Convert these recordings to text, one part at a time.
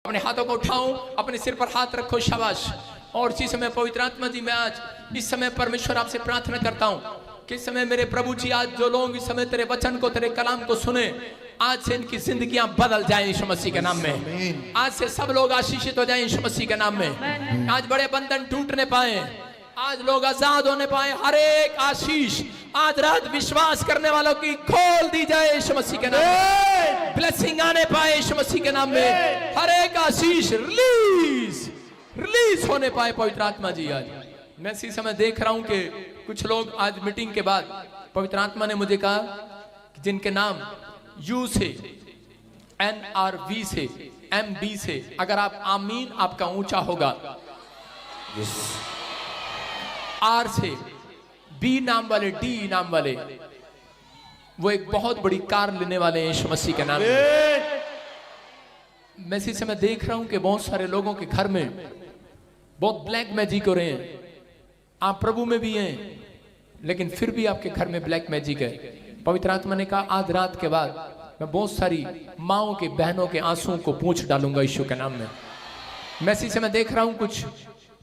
अपने हाथों को उठाओ, अपने सिर पर हाथ रखो, शाबाश। और इसी समय पवित्र आत्मा जी, मैं आज इस समय परमेश्वर आपसे प्रार्थना करता हूँ कि इस समय मेरे प्रभु जी, आज जो लोग इस समय तेरे वचन को, तेरे कलाम को सुने, आज से इनकी जिंदगियां बदल जाएं यीशु मसीह के नाम में। आज से सब लोग आशीषित हो जाएं यीशु मसीह के नाम में। आज बड़े बंधन टूटने पाए, आज लोग आजाद होने पाए। हर एक आशीष आज रात विश्वास करने वालों की खोल दी जाए यीशु मसीह के नाम में। ब्लेसिंग आने पाए यीशु मसीह के नाम में। हर एक आशीष रिलीज होने पाए पवित्र आत्मा जी। आज मैं इसी समय देख रहा हूं कि कुछ लोग आज मीटिंग के बाद पवित्र आत्मा ने मुझे कहा कि जिनके नाम यू से, NRV से, MB से, अगर आप आमीन आपका ऊंचा होगा, R से, B नाम वाले, D नाम वाले, वो एक बहुत बड़ी कार लेने वाले हैं यीशु मसीह के नाम में। मैं इसी समय देख रहा हूं कि बहुत सारे लोगों के घर में बहुत ब्लैक मैजिक हो रहे हैं। आप प्रभु में भी हैं, लेकिन फिर भी आपके घर में ब्लैक मैजिक है। पवित्र आत्मा ने कहा आज रात के बाद मैं बहुत सारी माओं के, बहनों के आंसुओं को पोंछ डालूंगा यीशु के नाम में। मैं इसी समय देख रहा हूं कुछ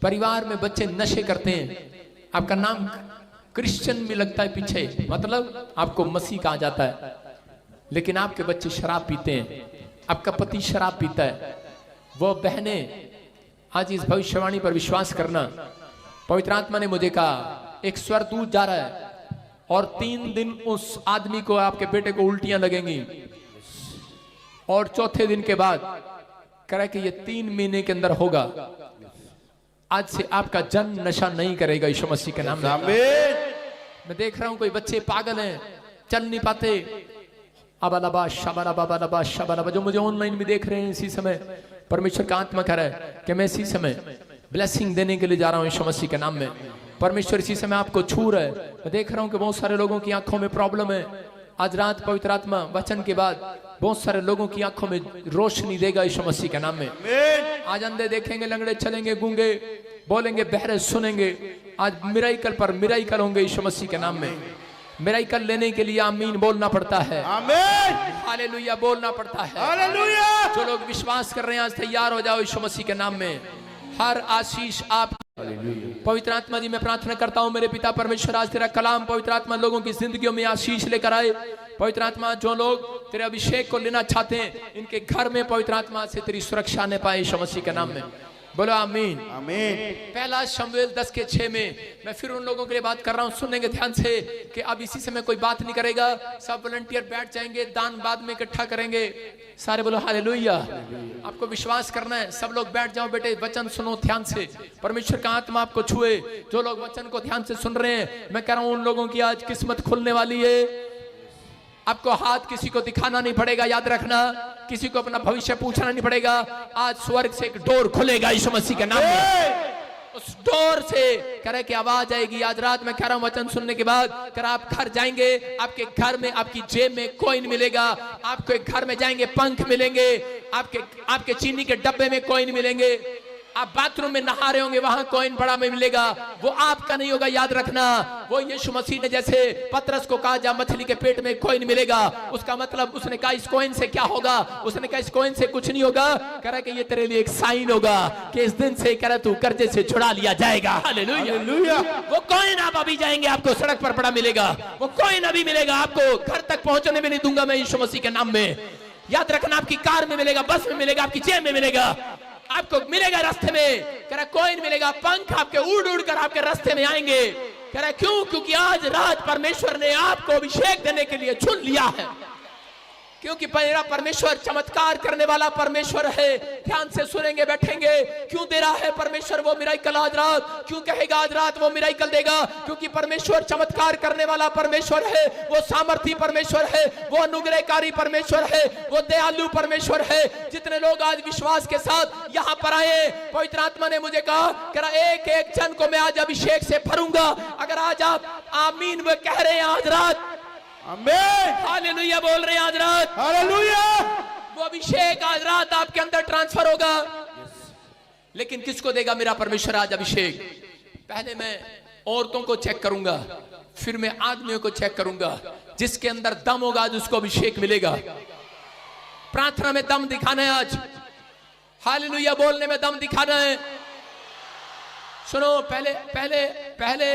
परिवार में बच्चे नशे करते हैं। आपका नाम क्रिश्चियन भी लगता है पीछे, मतलब आपको मसीह कहा जाता है, लेकिन आपके बच्चे शराब पीते हैं, आपका पति शराब पीता है। वो बहनें आज इस भविष्यवाणी पर विश्वास करना। पवित्र आत्मा ने मुझे कहा एक स्वर्गदूत जा रहा है और 3 दिन उस आदमी को, आपके बेटे को उल्टियां लगेंगी, और चौथे दिन के बाद कह रहा कि ये 3 महीने के अंदर होगा। आज से आपका जन नशा नहीं करेगा यीशु मसीह के नाम में। मैं देख रहा हूं कोई बच्चे पागल हैं, चल नहीं पाते। अबालाबा शबालाबा शबालाबा, जो मुझे ऑनलाइन भी देख रहे हैं, इसी समय परमेश्वर का आत्मा कह रहा है कि मैं इसी समय ब्लेसिंग देने के लिए जा रहा हूं यीशु मसीह के नाम में। परमेश्वर इसी समय आपको छू रहा है। मैं देख रहा हूं कि बहुत सारे लोगों की आंखों में प्रॉब्लम है। आज रात पवित्र आत्मा वचन के बाद बहुत सारे लोगों की आंखों में रोशनी देगा यीशु मसीह के नाम में। आज अंधे देखेंगे, लंगड़े चलेंगे, गूंगे बोलेंगे, बहरे सुनेंगे। आज मिराइकल पर मिराइकल होंगे यीशु मसीह के नाम में। मिराइकल लेने के लिए आमीन बोलना पड़ता है, आमीन हालेलुया बोलना पड़ता है, हालेलुया। जो लोग विश्वास कर रहे हैं आज तैयार हो जाओ यीशु मसीह के नाम में। हर आशीष आप, पवित्र आत्मा जी मैं प्रार्थना करता हूं मेरे पिता परमेश्वर, आज तेरा कलाम पवित्र आत्मा लोगों की जिंदगियों में आशीष लेकर आए। पवित्र आत्मा जो लोग तेरे अभिषेक को लेना चाहते हैं, इनके घर में पवित्र आत्मा से तेरी सुरक्षा ने पाए यीशु मसीह के नाम में। बोलो आमीन आमीन। पहला शमूएल 10:6 में मैं फिर उन लोगों के लिए बात कर रहा हूं, सुनेंगे ध्यान से कि अब इसी समय कोई बात नहीं करेगा, सब वॉलंटियर बैठ जाएंगे, दान बाद में इकट्ठा करेंगे। सारे बोलो हालेलुया। आपको विश्वास करना है, सब लोग बैठ जाओ बेटे, वचन सुनो ध्यान से, परमेश्वर का आत्मा आपको छुए। जो लोग वचन को ध्यान से सुन रहे हैं, मैं कह रहा हूं उन लोगों की आज किस्मत खुलने वाली है। आपको हाथ किसी को दिखाना नहीं पड़ेगा, याद रखना, किसी को अपना भविष्य पूछना नहीं पड़ेगा। आज स्वर्ग से एक डोर खुलेगा यीशु मसीह के नाम में। उस डोर से कह रहे कि आवाज आएगी। आज रात मैं कह रहा हूं वचन सुनने के बाद, कर आप घर जाएंगे, आपके घर में आपकी जेब में कॉइन मिलेगा। आपको एक घर में जाएंगे, पंख मिलेंगे, आपके चीनी के डब्बे में कॉइन मिलेंगे। आप बाथरूम में नहा रहे होंगे, वहां कॉइन बड़ा में मिलेगा, वो आपका नहीं होगा, याद रखना। वो यीशु मसीह ने जैसे पतरस को कहा, जा मछली के पेट में कॉइन मिलेगा, उसका मतलब उसने कहा इस कॉइन से क्या होगा? उसने कहा इस कॉइन से कुछ नहीं होगा, कह रहा कि ये तेरे लिए एक साइन होगा कि इस दिन से कह रहा तू कर्जे से छुड़ा लिया जाएगा। हालेलुया। वो कॉइन आप अभी जाएंगे, आपको सड़क पर पड़ा मिलेगा, वो कॉइन अभी मिलेगा, आपको घर तक पहुंचने में नहीं दूंगा मैं यीशु मसीह के नाम में। याद रखना, आपकी कार में मिलेगा, बस में मिलेगा, आपकी जेब में मिलेगा, आपको मिलेगा रास्ते में, कह रहा कॉइन मिलेगा, पंख आपके उड़ उड़ कर आपके रास्ते में आएंगे। कह रहा क्यों? क्योंकि आज रात परमेश्वर ने आपको अभिषेक देने के लिए चुन लिया है, क्योंकि मेरा परमेश्वर चमत्कार करने वाला परमेश्वर है। ध्यान से सुनेंगे, बैठेंगे। क्यों दे रहा है परमेश्वर वो मिराइकल आज रात? क्यों कहेगा आज रात वो मिराइकल देगा? क्योंकि परमेश्वर चमत्कार करने वाला परमेश्वर है, वो सामर्थी परमेश्वर है, वो अनुग्रहकारी परमेश्वर है, वो दयालु परमेश्वर है। जितने लोग आज विश्वास के साथ यहाँ पर आए, पवित्र आत्मा ने मुझे कहा कि एक एक जन को मैं आज अभिषेक से भरूंगा। अगर आज आप आमीन वो कह रहे हैं आज रात, आमीन हालेलुया बोल रहे हैं आज रात, हालेलुया, वो अभिषेक आज रात आपके अंदर ट्रांसफर होगा। लेकिन किसको देगा मेरा परमेश्वर आज अभिषेक? पहले मैं औरतों को चेक करूंगा, फिर मैं आदमियों को चेक करूंगा। जिसके अंदर दम होगा आज उसको अभिषेक मिलेगा। प्रार्थना में दम दिखाना है आज। हालेलुया बोलने में दम दिखाना है। सुनो, पहले पहले पहले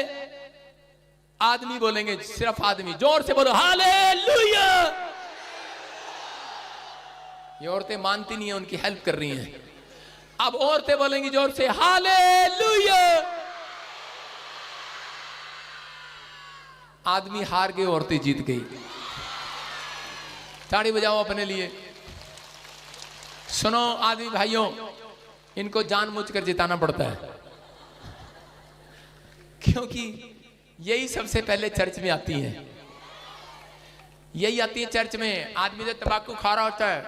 आदमी बोलेंगे, सिर्फ आदमी, जोर से बोलो हालेलुया। ये औरतें मानती नहीं है, उनकी हेल्प कर रही हैं। अब औरतें बोलेंगी जोर से हालेलुया। आदमी हार गए, औरतें जीत गई। ताड़ी बजाओ अपने लिए। सुनो आदमी भाइयों, इनको जानबूझकर जिताना पड़ता है, क्योंकि यही सबसे पहले चर्च में आती हैं। यही आती है चर्च में। आदमी जो तंबाकू खा रहा होता है,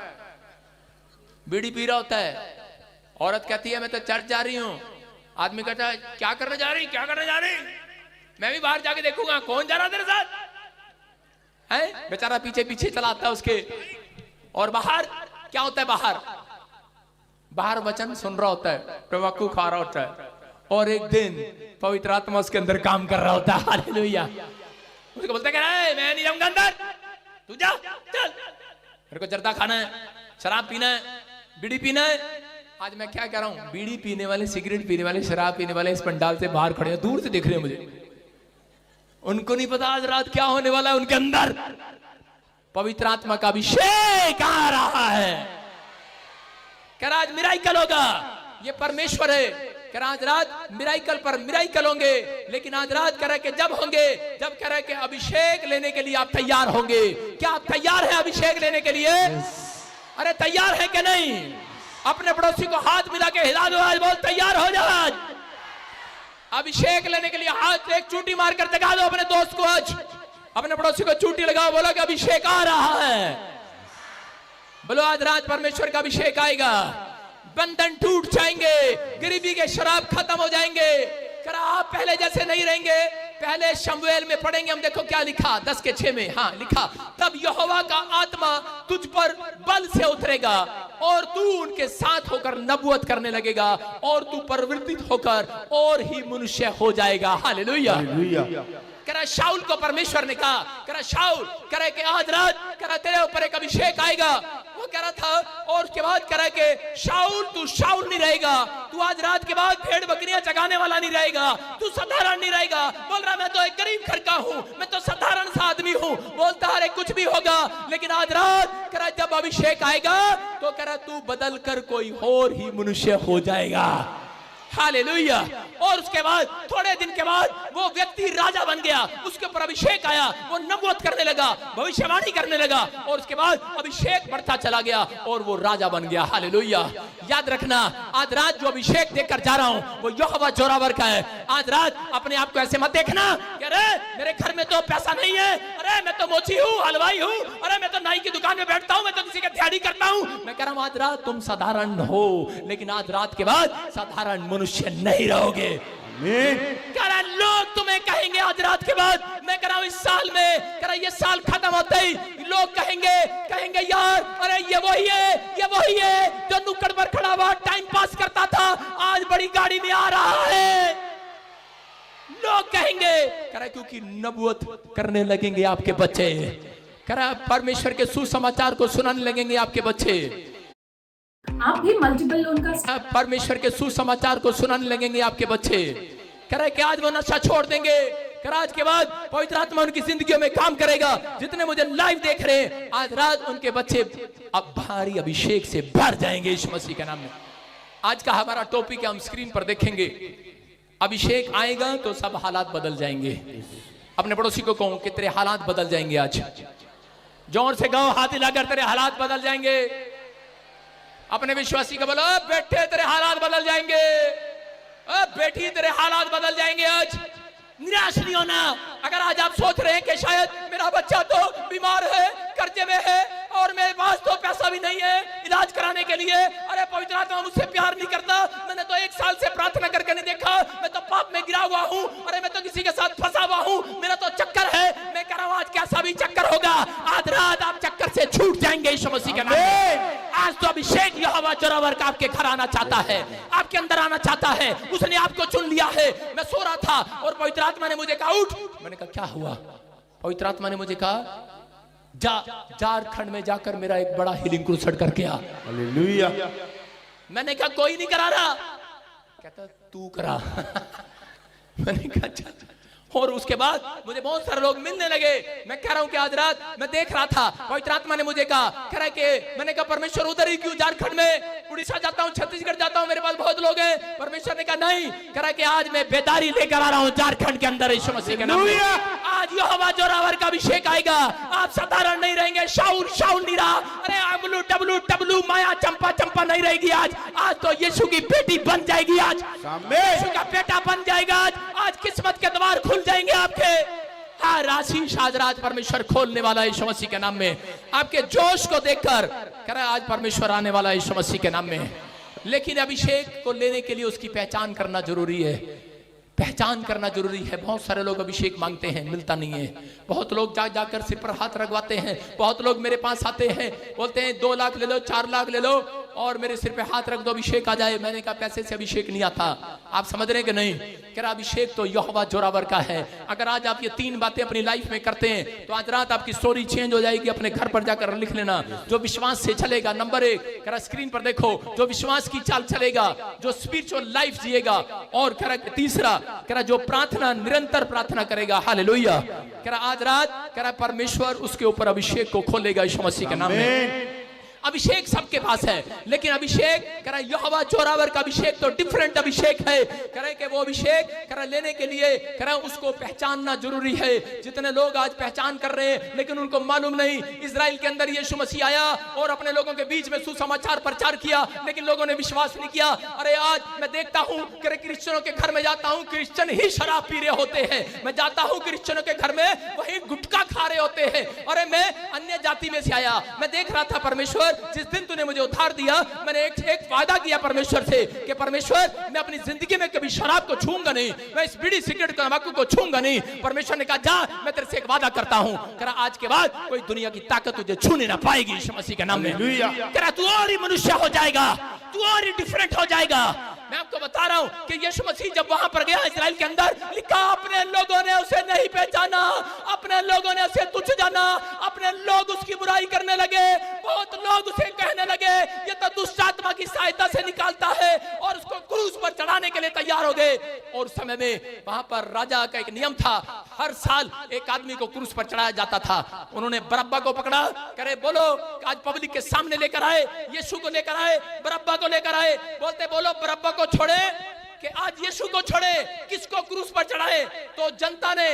बीड़ी पी रहा होता है, औरत कहती है मैं तो चर्च जा रही हूं। आदमी कहता है क्या करने जा रही, क्या करने जा रही? मैं भी बाहर जाके देखूंगा कौन जा रहा तेरे साथ है। बेचारा पीछे पीछे चलाता है उसके। और बाहर क्या होता है? बाहर वचन सुन रहा होता है, तंबाकू खा रहा होता है, और एक दिन पवित्र आत्मा उसके अंदर काम कर रहा होता है। हालेलुया। उसको बोलता है मैं नहीं रहूंगा अंदर, तू जा, चल। मेरे को जर्दा खाना है, शराब पीना है, बीड़ी पीना है। आज मैं क्या कह रहा हूं, बीड़ी पीने वाले, सिगरेट पीने वाले, शराब पीने वाले इस पंडाल से बाहर खड़े हैं, दूर से देख रहे हैं मुझे। उनको नहीं पता आज रात क्या होने वाला है उनके अंदर। पवित्र आत्मा का अभिषेक आ रहा है। कह रहा आज मिराइकल होगा, ये परमेश्वर है। कह रहा आज रात मिराइकल पर मिराइकल होंगे, लेकिन आज रात कह रहा कि जब होंगे, जब कह रहा कि अभिषेक लेने के लिए आप तैयार होंगे। क्या आप तैयार हैं अभिषेक लेने के लिए? अरे तैयार है कि नहीं? अपने पड़ोसी को हाथ मिला के हिला दो, आज बोल तैयार हो जा। आज अभिषेक लेने के लिए हाथ एक चूटी मारकर दिखा दो अपने दोस्त को। आज अपने पड़ोसी को चूटी लगाओ, बोलो कि अभिषेक आ रहा है। बोलो आज रात परमेश्वर का अभिषेक आएगा। बंधन टूट जाएंगे, गरीबी के शराब खत्म हो जाएंगे। करा आप पहले जैसे नहीं रहेंगे। पहले शमूएल में पढ़ेंगे हम, देखो क्या लिखा 10:6 में। हाँ लिखा, तब यहोवा का आत्मा तुझ पर बल से उतरेगा और तू उनके साथ होकर नबूवत करने लगेगा और तू परिवर्तित होकर और ही मनुष्य हो जाएगा। हालेलुया। करा शाऊल को परमेश्वर ने कहा, करा शाऊल, करा कि आज रात करा तेरे ऊपर एक अभिषेक आएगा। वो कह रहा था, और उसके बाद करा कि शाऊल तू शाऊल नहीं रहेगा, तू आज रात के बाद भेड़ बकरियां चगाने वाला नहीं रहेगा, तू साधारण नहीं रहेगा। बोल रहा मैं तो एक गरीब घर का हूँ, मैं तो साधारण सा आदमी हूँ। बोलता अरे कुछ भी होगा, लेकिन आज रात करा जब अभिषेक आएगा तो करा तू बदल कर कोई और ही मनुष्य हो जाएगा। हालेलुया। और उसके बाद थोड़े दिन के बाद वो व्यक्ति राजा बन गया, उसके ऊपर अभिषेक आया, वो नबूवत करने लगा, भविष्यवाणी करने लगा, और उसके बाद अभिषेक बढ़ता चला गया और वो राजा बन गया। हालेलुया। याद रखना, आज रात जो अभिषेक देकर जा रहा हूं वो यहोवा जोरावर का है। आज रात अपने आप को ऐसे मत देखना कि अरे मेरे घर में तो पैसा नहीं है, अरे मैं तो मोची हूँ, हलवाई हूँ, अरे मैं तो नाई की दुकान में बैठता हूँ, मैं तो किसी का दिहाड़ी करता हूँ। मैं कह रहा हूँ आज रात तुम साधारण हो, लेकिन आज रात के बाद साधारण मनुष्य नहीं रहोगे। लोग तुम्हें कहेंगे आज रात के बाद, मैं कह रहा हूं इस साल में, कह रहा ये साल खत्म होते ही लोग कहेंगे यार अरे ये वही है जो नुक्कड़ पर खड़ा हुआ टाइम पास करता था, आज बड़ी गाड़ी में आ रहा है। लोग कहेंगे, कह रहा क्योंकि नबूवत करने लगेंगे आपके बच्चे। कह रहा परमेश्वर के सुसमाचार को सुनाने लगेंगे आपके बच्चे। आप भी मल्टीपल लोन का परमेश्वर के सुसमाचार को सुनाने लगेंगे आपके बच्चे। कह रहा है कि आज वो नशा छोड़ देंगे। कह रहा आज के बाद पवित्र आत्मा उनकी जिंदगियों में काम करेगा। जितने मुझे लाइव देख रहे हैं, आज रात उनके बच्चे अब भारी अभिषेक से भर जाएंगे यीशु मसीह के नाम में। आज का हमारा टॉपिक हम स्क्रीन पर देखेंगे। अभिषेक आएगा तो सब हालात बदल जाएंगे। अपने पड़ोसी को कहूं कि तेरे हालात बदल जाएंगे। आज जोर से गाओ, हाथ हिलाकर तेरे हालात बदल जाएंगे। अपने विश्वासी को बोलो बेटे तेरे हालात बदल जाएंगे, बेटी तेरे हालात बदल जाएंगे। आज निराश नहीं होना। अगर आज आप सोच रहे हैं कि शायद मेरा बच्चा तो बीमार है, कर्जे में है और मेरे पास तो पैसा भी नहीं है इलाज कराने के लिए, अरे पवित्र आत्मा मुझसे प्यार नहीं करता, मैंने तो 1 साल से प्रार्थना करके नहीं देखा, मैं तो पाप में गिरा हुआ हूँ, अरे मैं तो किसी के साथ फंसा हुआ हूँ, मेरा तो चक्कर है। मैं कह रहा हूँ आज कैसा भी चक्कर होगा, आज रात आप चक्कर से छूट जाएंगे यीशु मसीह के नाम में। आज तो अभिषेक यहोवा जोरावर का आपके घर आना चाहता है, आपके अंदर आना चाहता है। उसने आपको चुन लिया है। मैं सो रहा था और पवित्र आत्मा ने मुझे कहा उठ। मैंने कहा क्या हुआ? पवित्र आत्मा ने मुझे कहा झारखंड में जाकर मेरा एक बड़ा हीलिंग क्रूसेड करके आ। हालेलुया। मैंने कहा कोई नहीं करा रहा, कहता तू करा। मैंने कहा अच्छा। और उसके बाद मुझे बहुत सारे लोग मिलने लगे। मैं कह रहा हूं कि आज रात मैं देख रहा था, पवित्र आत्मा ने मुझे कहा, कह रहा है कि मैंने कहा परमेश्वर उधर ही क्यों, झारखंड में, उड़ीसा जाता हूं, छत्तीसगढ़ जाता हूं, मेरे पास बहुत लोग हैं। परमेश्वर ने कहा नहीं, कह रहा है कि आज मैं बेदारी लेकर आ रहा हूं झारखंड के अंदर यीशु मसीह के नाम में। आज यहोवा जोरावर का अभिषेक आएगा, आप साधारण नहीं रहेंगे। शाऊल शाऊल नहीं रहा, अरे अबलू टबलू टबलू माया चंपा चंपा नहीं रहेगी। आज तो यीशु की बेटी बन जाएगी, आज यीशु का बेटा बन जाएगा। आज किस्मत के द्वार खुल जाएंगे आपके। हर आशीष आज रात परमेश्वर खोलने वाला है यीशु मसीह के नाम में। आपके जोश को देखकर कह रहा है आज परमेश्वर आने वाला है यीशु मसीह के नाम में। लेकिन अभिषेक को लेने के लिए उसकी पहचान करना जरूरी है, पहचान करना जरूरी है। बहुत सारे लोग अभिषेक मांगते हैं, मिलता नहीं है। बहुत लोग जा जाकर सिर पर हाथ रखवाते हैं। बहुत लोग मेरे पास आते हैं, बोलते हैं 2 लाख ले लो, 4 लाख ले लो और मेरे सिर पे हाथ रख दो, अभिषेक आ जाए। मैंने कहा पैसे से अभिषेक नहीं आता। आप समझ रहे हैं कि नहीं? कह रहा अभिषेक तो यहोवा जोरावर का है। अगर आज आप ये 3 बातें अपनी लाइफ में करते हैं तो आज रात आपकी स्टोरी चेंज हो जाएगी। अपने घर पर जाकर लिख लेना। जो विश्वास से चलेगा, नंबर 1 कह रहा स्क्रीन पर देखो, जो विश्वास की चाल चलेगा, जो स्पिरिचुअल लाइफ जिएगा। और कह रहा तीसरा, कह रहा जो प्रार्थना, निरंतर प्रार्थना करेगा। हालेलुया। कह रहा आज रात कह रहा परमेश्वर उसके ऊपर अभिषेक को खोलेगा यीशु मसीह के नाम में। अभिषेक सबके पास है, लेकिन अभिषेक कह रहा यहोवा जोरावर का अभिषेक तो डिफरेंट अभिषेक है। कह रहे कि वो अभिषेक कह रहा लेने के लिए कह रहा उसको पहचानना जरूरी है। जितने लोग आज पहचान कर रहे हैं लेकिन उनको मालूम नहीं, इजराइल के अंदर यीशु मसीह आया और अपने लोगों के बीच में सुसमाचार प्रचार किया, लेकिन लोगों ने विश्वास नहीं किया। अरे आज मैं देखता हूं कि क्रिश्चियनों के घर में जाता हूं, क्रिश्चियन ही शराब पी रहे होते हैं। मैं जाता हूं क्रिश्चियनों के घर में, वही गुटखा खा रहे होते हैं। अरे मैं अन्य जाति में से आया, मैं देख रहा था परमेश्वर जिस दिन तूने मुझे उधार दिया, मैंने एक वादा किया परमेश्वर से कि परमेश्वर मैं अपनी जिंदगी में कभी शराब को छूंगा नहीं, मैं इस बीड़ी सिगरेट तंबाकू को छूंगा नहीं। परमेश्वर ने कहा जा, मैं तेरे से एक वादा करता हूं, करा आज के बाद कोई दुनिया की ताकत तुझे छूने ना पाएगी यीशु मसीह के नाम में। करा तू और ही मनुष्य हो जाएगा, तू और ही डिफरेंट हो जाएगा। मैं आपको बता रहा हूं कि यीशु मसीह जब वहां पर गया इजराइल के अंदर, लिखा अपने लोगों ने उसे नहीं पहचाना, अपने लोगों ने उसे तुच्छ जाना, अपने लोग उसकी बुराई करने लगे। बहुत लोग उसे कहने लगे ये तो दुष्ट आत्मा की सहायता से निकालता है, और उसको क्रूस पर चढ़ाने के लिए तैयार हो गए। और उस समय में वहां पर राजा का एक नियम था, हर साल एक आदमी को क्रूस पर चढ़ाया जाता था। उन्होंने बरअब्बा को पकड़ा, करे बोलो आज पब्लिक के सामने लेकर आए, यीशु को लेकर आए, बरअब्बा को लेकर आए। बोलते बोलो बरअब्बा को छोड़े कि आज यीशु को छोड़े, किसको क्रूस पर चढ़ाए? तो जनता ने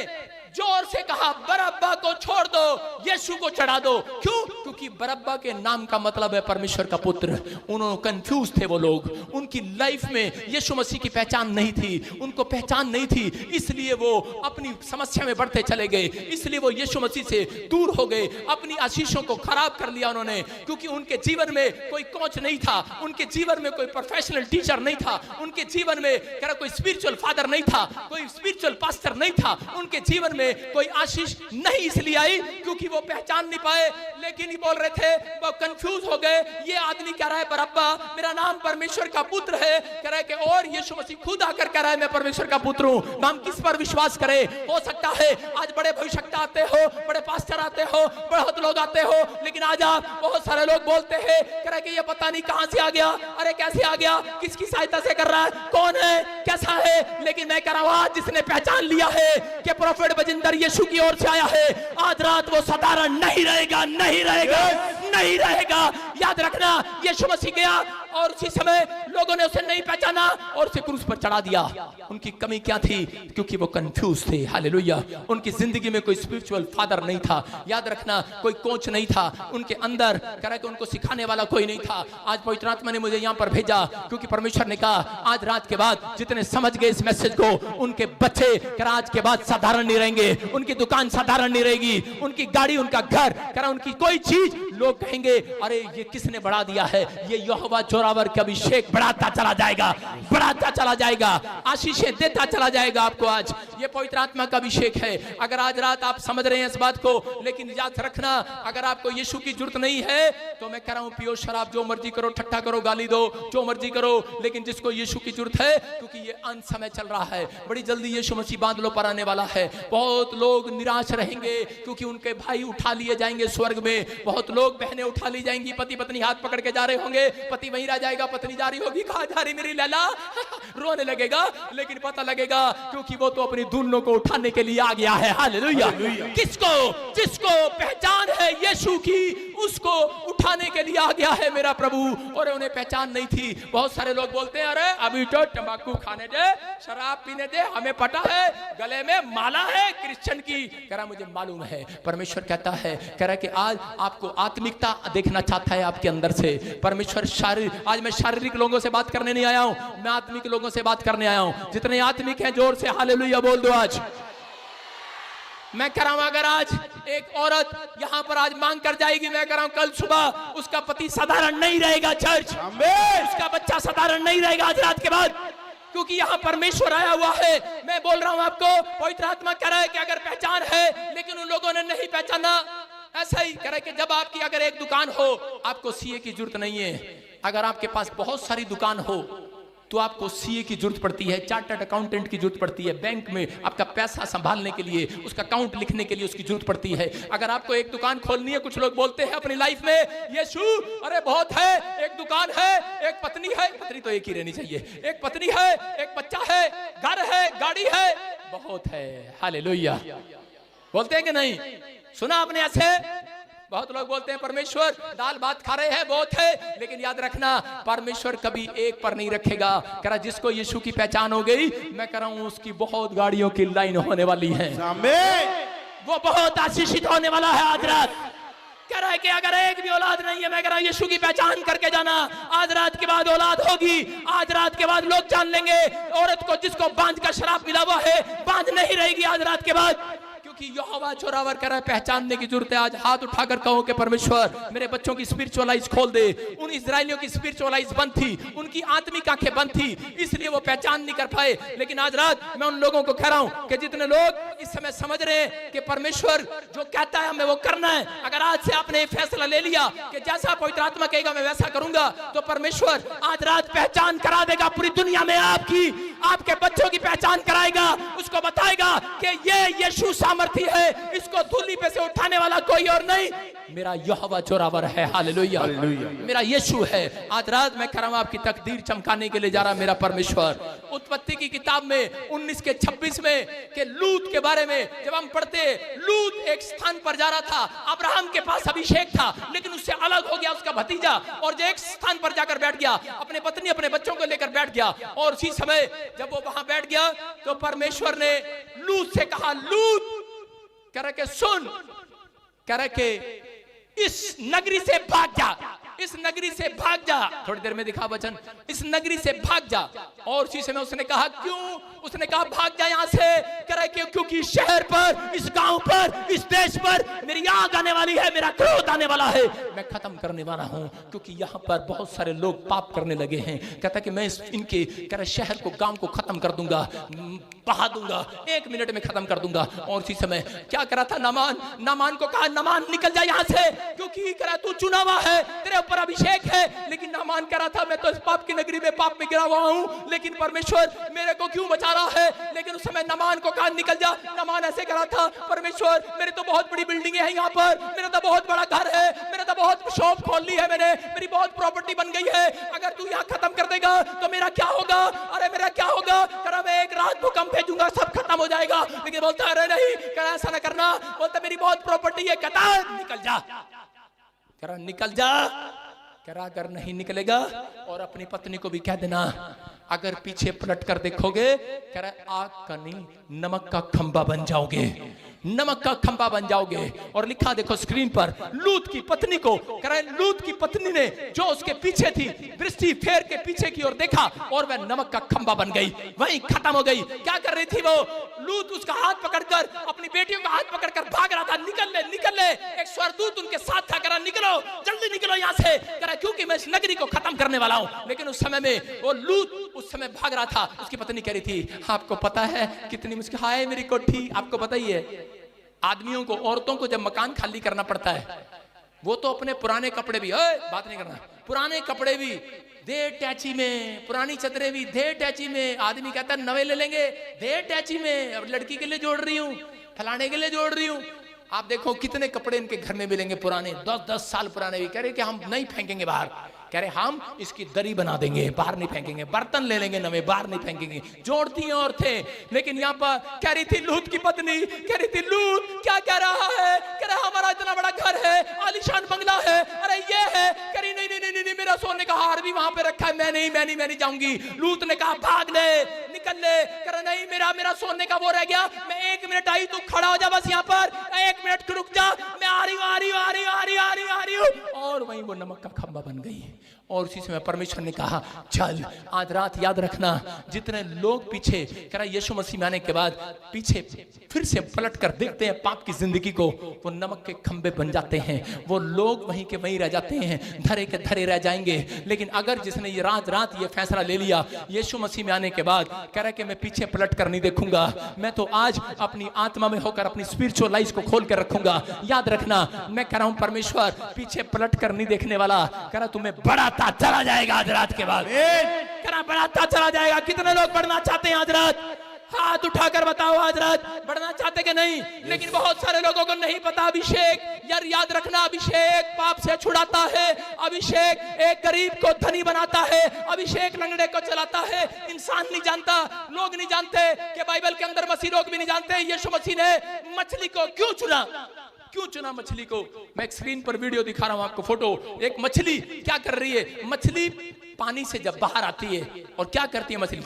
जोर से कहा बरअब्बा को छोड़ दो, यीशु को चढ़ा दो। क्यों? क्योंकि बरअब्बा के नाम का मतलब है परमेश्वर का पुत्र। उन्होंने कंफ्यूज थे वो लोग, उनकी लाइफ में यीशु मसीह की पहचान नहीं थी, उनको पहचान नहीं थी, इसलिए वो अपनी समस्या में बढ़ते चले गए, इसलिए वो यीशु मसीह से दूर हो गए, अपनी आशीषों को खराब कर लिया उन्होंने। क्योंकि उनके जीवन में कोई कोच नहीं था, उनके जीवन में कोई प्रोफेशनल टीचर नहीं था, उनके जीवन में कोई स्पिरिचुअल फादर नहीं था, कोई स्पिरिचुअल पास्टर नहीं था, उनके जीवन में कोई आशीष नहीं इसलिए आई क्योंकि वो पहचान नहीं पाए। लेकिन ये बोल रहे थे, वो कंफ्यूज हो गए, ये आदमी कह रहा है बरअब्बा मेरा नाम परमेश्वर का पुत्र है, कह रहा है कि और यीशु मसीह खुद आकर कह रहा है मैं परमेश्वर का पुत्र हूं। हम किस पर विश्वास करें? हो सकता है आज बड़े भविष्यवक्ता आते हो, बड़े पास्टर आते हो, बहुत लोग आते हो, लेकिन आज आप बहुत सारे लोग बोलते हैं कह रहे कि ये पता नहीं कहां से आ गया, अरे कैसे आ गया, किसकी सहायता से कर रहा है, कौन है, कैसा है। लेकिन मैं कह रहा हूं आज जिसने पहचान लिया है कि प्रोफेट बजिंदर यीशु की ओर से आया है, आज रात वो साधारण नहीं रहेगा, नहीं रहेगा, नहीं रहेगा। याद रखना, यीशु मसीह गया और उसी समय लोगों ने उसे नहीं पहचाना और उसे क्रूस पर चढ़ा दिया। उनकी कमी क्या थी? क्योंकि वो कंफ्यूज थे। हालेलुया। उनकी जिंदगी में कोई स्पिरिचुअल फादर नहीं था, याद रखना, कोई कोच नहीं था उनके अंदर, कह रहा कि उनको सिखाने वाला कोई नहीं था। आज पवित्र आत्मा ने मुझे यहां पर भेजा क्योंकि परमेश्वर ने कहा आज रात के बाद जितने समझ गए इस मैसेज को, उनके बच्चे कह आज के बाद साधारण नहीं रहेंगे, उनकी दुकान साधारण नहीं रहेगी, उनकी गाड़ी, उनका घर, कह रहा उनकी कोई चीज लोग कहेंगे अरे ये किसने बढ़ा दिया है, ये यहोवा जोरावर का अभिषेक बढ़ाता चला जाएगा, बढ़ाता चला जाएगा, आशीषें देता चला जाएगा आपको। आज ये पवित्र आत्मा का अभिषेक है। अगर आज रात आप समझ रहे हैं इस बात को, लेकिन याद रखना अगर आपको यीशु की जरूरत नहीं है तो मैं कह रहा हूं पियो शराब, जो मर्जी करो, ठट्ठा करो, गाली दो, जो मर्जी करो, लेकिन जिसको यीशु की जरूरत है, क्योंकि ये अंत समय चल रहा है, बड़ी जल्दी यीशु मसीह बादलों पर आने वाला है। बहुत लोग निराश रहेंगे क्योंकि उनके भाई उठा लिए जाएंगे स्वर्ग में, बहुत लोग लोग, बहनें उठा ली जाएंगी, पति पत्नी हाथ पकड़ के जा रहे होंगे, पति वहीं रह जाएगा, पत्नी जा रही होगी, कहाँ जा रही मेरी लैला, रोने लगेगा, लेकिन पता लगेगा क्योंकि वो तो अपनी दुल्हनों को उठाने के लिए आ गया है। हालेलुया। किसको? जिसको पहचान है यीशु की, उसको उठाने के लिए आ गया है मेरा प्रभु। और उन्हें पहचान नहीं थी। बहुत सारे लोग बोलते हैं अरे अभी तो तंबाकू खाने दे, शराब पीने दे, हमें पता है गले में माला है क्रिश्चियन की। कह रहा मुझे मालूम है। परमेश्वर कहता है, कह रहा कि आज आपको आत्मिकता देखना चाहता है आपके अंदर से। परमेश्वर शारीरिक, आज मैं शारीरिक लोगों से बात करने नहीं आया हूं, मैं आत्मिक लोगों से बात करने आया हूं। जितने आत्मिक हैं जोर से हालेलुया बोल दो। आज मैं कह रहा हूं अगर आज एक औरत यहां पर आज मांग कर जाएगी, मैं कह रहा हूं कल सुबह उसका पति साधारण नहीं रहेगा चर्च, उसका बच्चा साधारण नहीं रहेगा आज रात के बाद, क्योंकि यहां परमेश्वर आया हुआ है। मैं बोल रहा हूं आपको, पवित्र आत्मा कह रहा है कि अगर पहचान है लेकिन उन लोगों ने नहीं पहचाना। ऐसा ही कह रहा है कि जब आपकी अगर एक दुकान हो, आपको सीए की जरूरत नहीं है। अगर आपके पास बहुत सारी दुकान हो तो आपको सीए की जरूरत पड़ती है, चार्टर्ड अकाउंटेंट की जरूरत पड़ती है, बैंक में आपका पैसा संभालने के लिए, उसका अकाउंट लिखने के लिए उसकी जरूरत पड़ती है। अगर आपको एक दुकान खोलनी है, कुछ लोग बोलते हैं अपनी लाइफ में यीशु अरे बहुत है, एक दुकान है, एक पत्नी है, पत्नी तो एक ही रहनी चाहिए, एक पत्नी है, एक बच्चा है, घर है, गाड़ी है, बहुत है। हालेलुया बोलते हैं कि नहीं? सुना आपने ऐसे? बहुत लोग बोलते हैं परमेश्वर दाल भात खा रहे हैं, बहुत है, लेकिन याद रखना परमेश्वर कभी एक पर नहीं रखेगा। कह रहा जिसको यीशु की पहचान हो गई, मैं कह रहा हूं उसकी बहुत गाड़ियों की लाइन होने वाली है, वो बहुत आशीषित होने वाला है आज रात। कह रहा है कि अगर एक भी औलाद नहीं है, मैं कह रहा हूं यीशु की पहचान करके जाना, आज रात के बाद औलाद होगी। आज रात के बाद लोग जान लेंगे औरत को जिसको बांझ का शराब मिला हुआ है, बांझ नहीं रहेगी आज रात के बाद, क्योंकि यहोवा जोरावर कर रहा है। पहचानने की जरूरत है। आज हाथ उठाकर कहो कि परमेश्वर मेरे बच्चों की स्पिरिचुअल आइज खोल दे। उन इजराइलियों की स्पिरिचुअल आइज बंद थी, उनकी आत्मिक आंखें बंद थी, इसलिए वो पहचान नहीं कर पाए। लेकिन आज रात मैं उन लोगों को कह रहा हूं कि जितने लोग इस समय समझ रहे हैं कि परमेश्वर जो कहता है हमें वो करना है, अगर आज से आपने फैसला ले लिया कि जैसा पवित्र आत्मा कहेगा मैं वैसा करूंगा, तो परमेश्वर आज रात पहचान करा देगा पूरी दुनिया में आपकी, आपके बच्चों की पहचान कराएगा, उसको बताएगा कि ये यीशु सामर्थी है, इसको धूली पे से उठाने वाला कोई और नहीं, मेरा यहोवा जोरावर है। हालेलुया, मेरा यीशु है। आज रात मैं कह रहा हूं आपकी तकदीर चमकाने के लिए जा रहा मेरा परमेश्वर। उत्पत्ति की किताब में 19:26 में के लूत के बारे में जब हम पढ़ते, लूत एक स्थान पर जा रहा था, अब्राहम के पास अभिषेक था, लेकिन उससे अलग हो गया उसका भतीजा, और जो एक स्थान पर जाकर बैठ गया, अपने पत्नी अपने बच्चों को लेकर बैठ गया, और उसी समय जब वो वहां बैठ गया तो परमेश्वर ने लूत से कहा, लूत कह रहा के सुन, कह रहा के इस नगरी से भाग जा, इस नगरी से भाग जा। थोड़ी देर में दिखा वचन, इस नगरी से भाग जा। और उसी समय उसने कहा क्यों? उसने कहा भाग जा यहां से, कह रहा है क्योंकि शहर पर, इस गांव पर, इस देश पर मेरी आग आने वाली है, मेरा क्रोध आने वाला है, मैं खत्म करने वाला हूं, क्योंकि यहां पर बहुत सारे लोग पाप करने लगे हैं। कहता कि मैं इनके कह रहा शहर को, गांव को खत्म कर दूंगा, बहा दूंगा, 1 मिनट में खत्म कर दूंगा। और उसी समय क्या करा था नामान, नामान को कहा नामान निकल जा यहां से, क्योंकि कह रहा तू चुना हुआ है, तेरे ऊपर अभिषेक है। लेकिन नामान कह रहा था मैं तो इस पाप की नगरी में पाप में गिरा हुआ हूं, लेकिन परमेश्वर मेरे को क्यों बचा रहा है? लेकिन उस समय नामान को कहा निकल जा। नामान ऐसे कह रहा था परमेश्वर मेरे तो बहुत बड़ी बिल्डिंग है यहाँ पर, मेरा तो बहुत बड़ा घर है, मेरा तो बहुत शॉप खोल ली है मैंने, मेरी बहुत प्रॉपर्टी बन गई है, अगर तू यहाँ खत्म कर देगा तो मेरा क्या होगा? अरे मेरा क्या होगा? कह रहा मैं एक रात भूकंप भेजूंगा, सब खत्म हो जाएगा। लेकिन बोलता अरे नहीं, कह रहा ऐसा ना करना, बोलता मेरी बहुत प्रॉपर्टी है, कहता निकल जा, कह रहा निकल जा। कह रहा अगर नहीं निकलेगा, और अपनी पत्नी को भी कह देना अगर पीछे पलट कर देखोगे, कह रहा आग का नहीं नमक का खंबा बन जाओगे, नमक का खंबा बन जाओगे। और लिखा देखो स्क्रीन पर, लूत की पत्नी को, कह रहा है लूत की पत्नी ने जो उसके पीछे थी दृष्टि फेर के पीछे की ओर देखा, और वह नमक का खंबा बन गई, वहीं खत्म हो गई। क्या कर रही थी वो? लूत उसका हाथ पकड़कर, अपनी बेटियों का हाथ पकड़कर भाग रहा था, निकल ले निकल ले। एक स्वर्गदूत उनके साथ था, कह रहा निकलो जल्दी निकलो यहाँ से, कह रहा क्योंकि मैं इस नगरी को खत्म करने वाला हूं। लेकिन उस समय में वो लूत उस समय भाग रहा था, उसकी पत्नी कह रही थी आपको पता है कितनी मुश्किल है मेरी कोठी, आपको पता ही है आदमियों को, औरतों को जब मकान खाली करना पड़ता है, वो तो अपने पुराने कपड़े भी, बात नहीं करना, पुराने कपड़े भी दे टैची में, पुरानी चदरें भी दे टैची में। आदमी कहता है नवे ले लेंगे, दे टैची में, अब लड़की के लिए जोड़ रही हूँ, फलाने के लिए जोड़ रही हूँ। आप देखो कितने कपड़े इनके घर में मिलेंगे पुराने, 10-10 साल पुराने भी। कह रहे कि हम नहीं फेंकेंगे बाहर, कह रहे हम इसकी दरी बना देंगे, बाहर नहीं फेंकेंगे। बर्तन ले लेंगे नवे, बाहर नहीं फेंकेंगे। जोड़ती हैं औरतें। लेकिन यहाँ पर कह रही थी लूत की पत्नी, कह रही थी लूत क्या कह रहा है, कह रहा हमारा इतना बड़ा घर है, आलीशान बंगला है, अरे ये है। कह रही नहीं नहीं नहीं नहीं, मेरा सोने का हार भी वहां पे रखा है, मैं नहीं जाऊंगी। लूत ने कहा भाग ले, निकल ले। कह रहा नहीं, मेरा सोने का वो रह गया, मैं 1 मिनट आई, तू खड़ा हो जा बस यहाँ पर, 1 मिनट रुक जा, मैं आ रही हूँ। और वहीं वो नमक का खंबा बन गई। और उसी समय परमेश्वर ने कहा चल आज रात याद रखना, जितने लोग पीछे कह रहा यीशु मसीह में आने के बाद पीछे फिर से पलट कर देखते हैं पाप की जिंदगी को, वो नमक के खंबे बन जाते हैं। वो लोग वहीं के वहीं रह जाते हैं, धरे के धरे रह जाएंगे। लेकिन अगर जिसने ये रात ये फैसला ले लिया यीशु मसीह में आने के बाद, कह रहा कि मैं पीछे पलट कर नहीं देखूंगा, मैं तो आज अपनी आत्मा में होकर अपनी स्पिरिचुअल लाइफ को खोल कर रखूंगा। याद रखना, मैं कह रहा हूं परमेश्वर पीछे पलट कर नहीं देखने वाला। कह रहा तुम्हें बढ़ाता चला जाएगा आज रात के बाद, कह रहा बढ़ाता चला जाएगा। कितने लोग बढ़ना चाहते हैं आज रात? हाथ उठाकर बताओ आज रात बढ़ना चाहते कि नहीं? लेकिन बहुत सारे लोगों को नहीं पता अभिषेक। यार याद रखना, अभिषेक पाप से छुड़ाता है, अभिषेक एक गरीब को धनी बनाता है, अभिषेक लंगड़े को चलाता है। इंसान नहीं जानता, लोग नहीं जानते कि बाइबल के अंदर मसीह लोग भी नहीं जानते यीशु मसीह ने मछली को क्यों चुना। क्यों चुना मछली को? मैं एक स्क्रीन पर वीडियो दिखा रहा हूं आपको, फोटो। एक मछली क्या कर रही है, मछली पानी से जब बाहर आती है और क्या करती है मछली,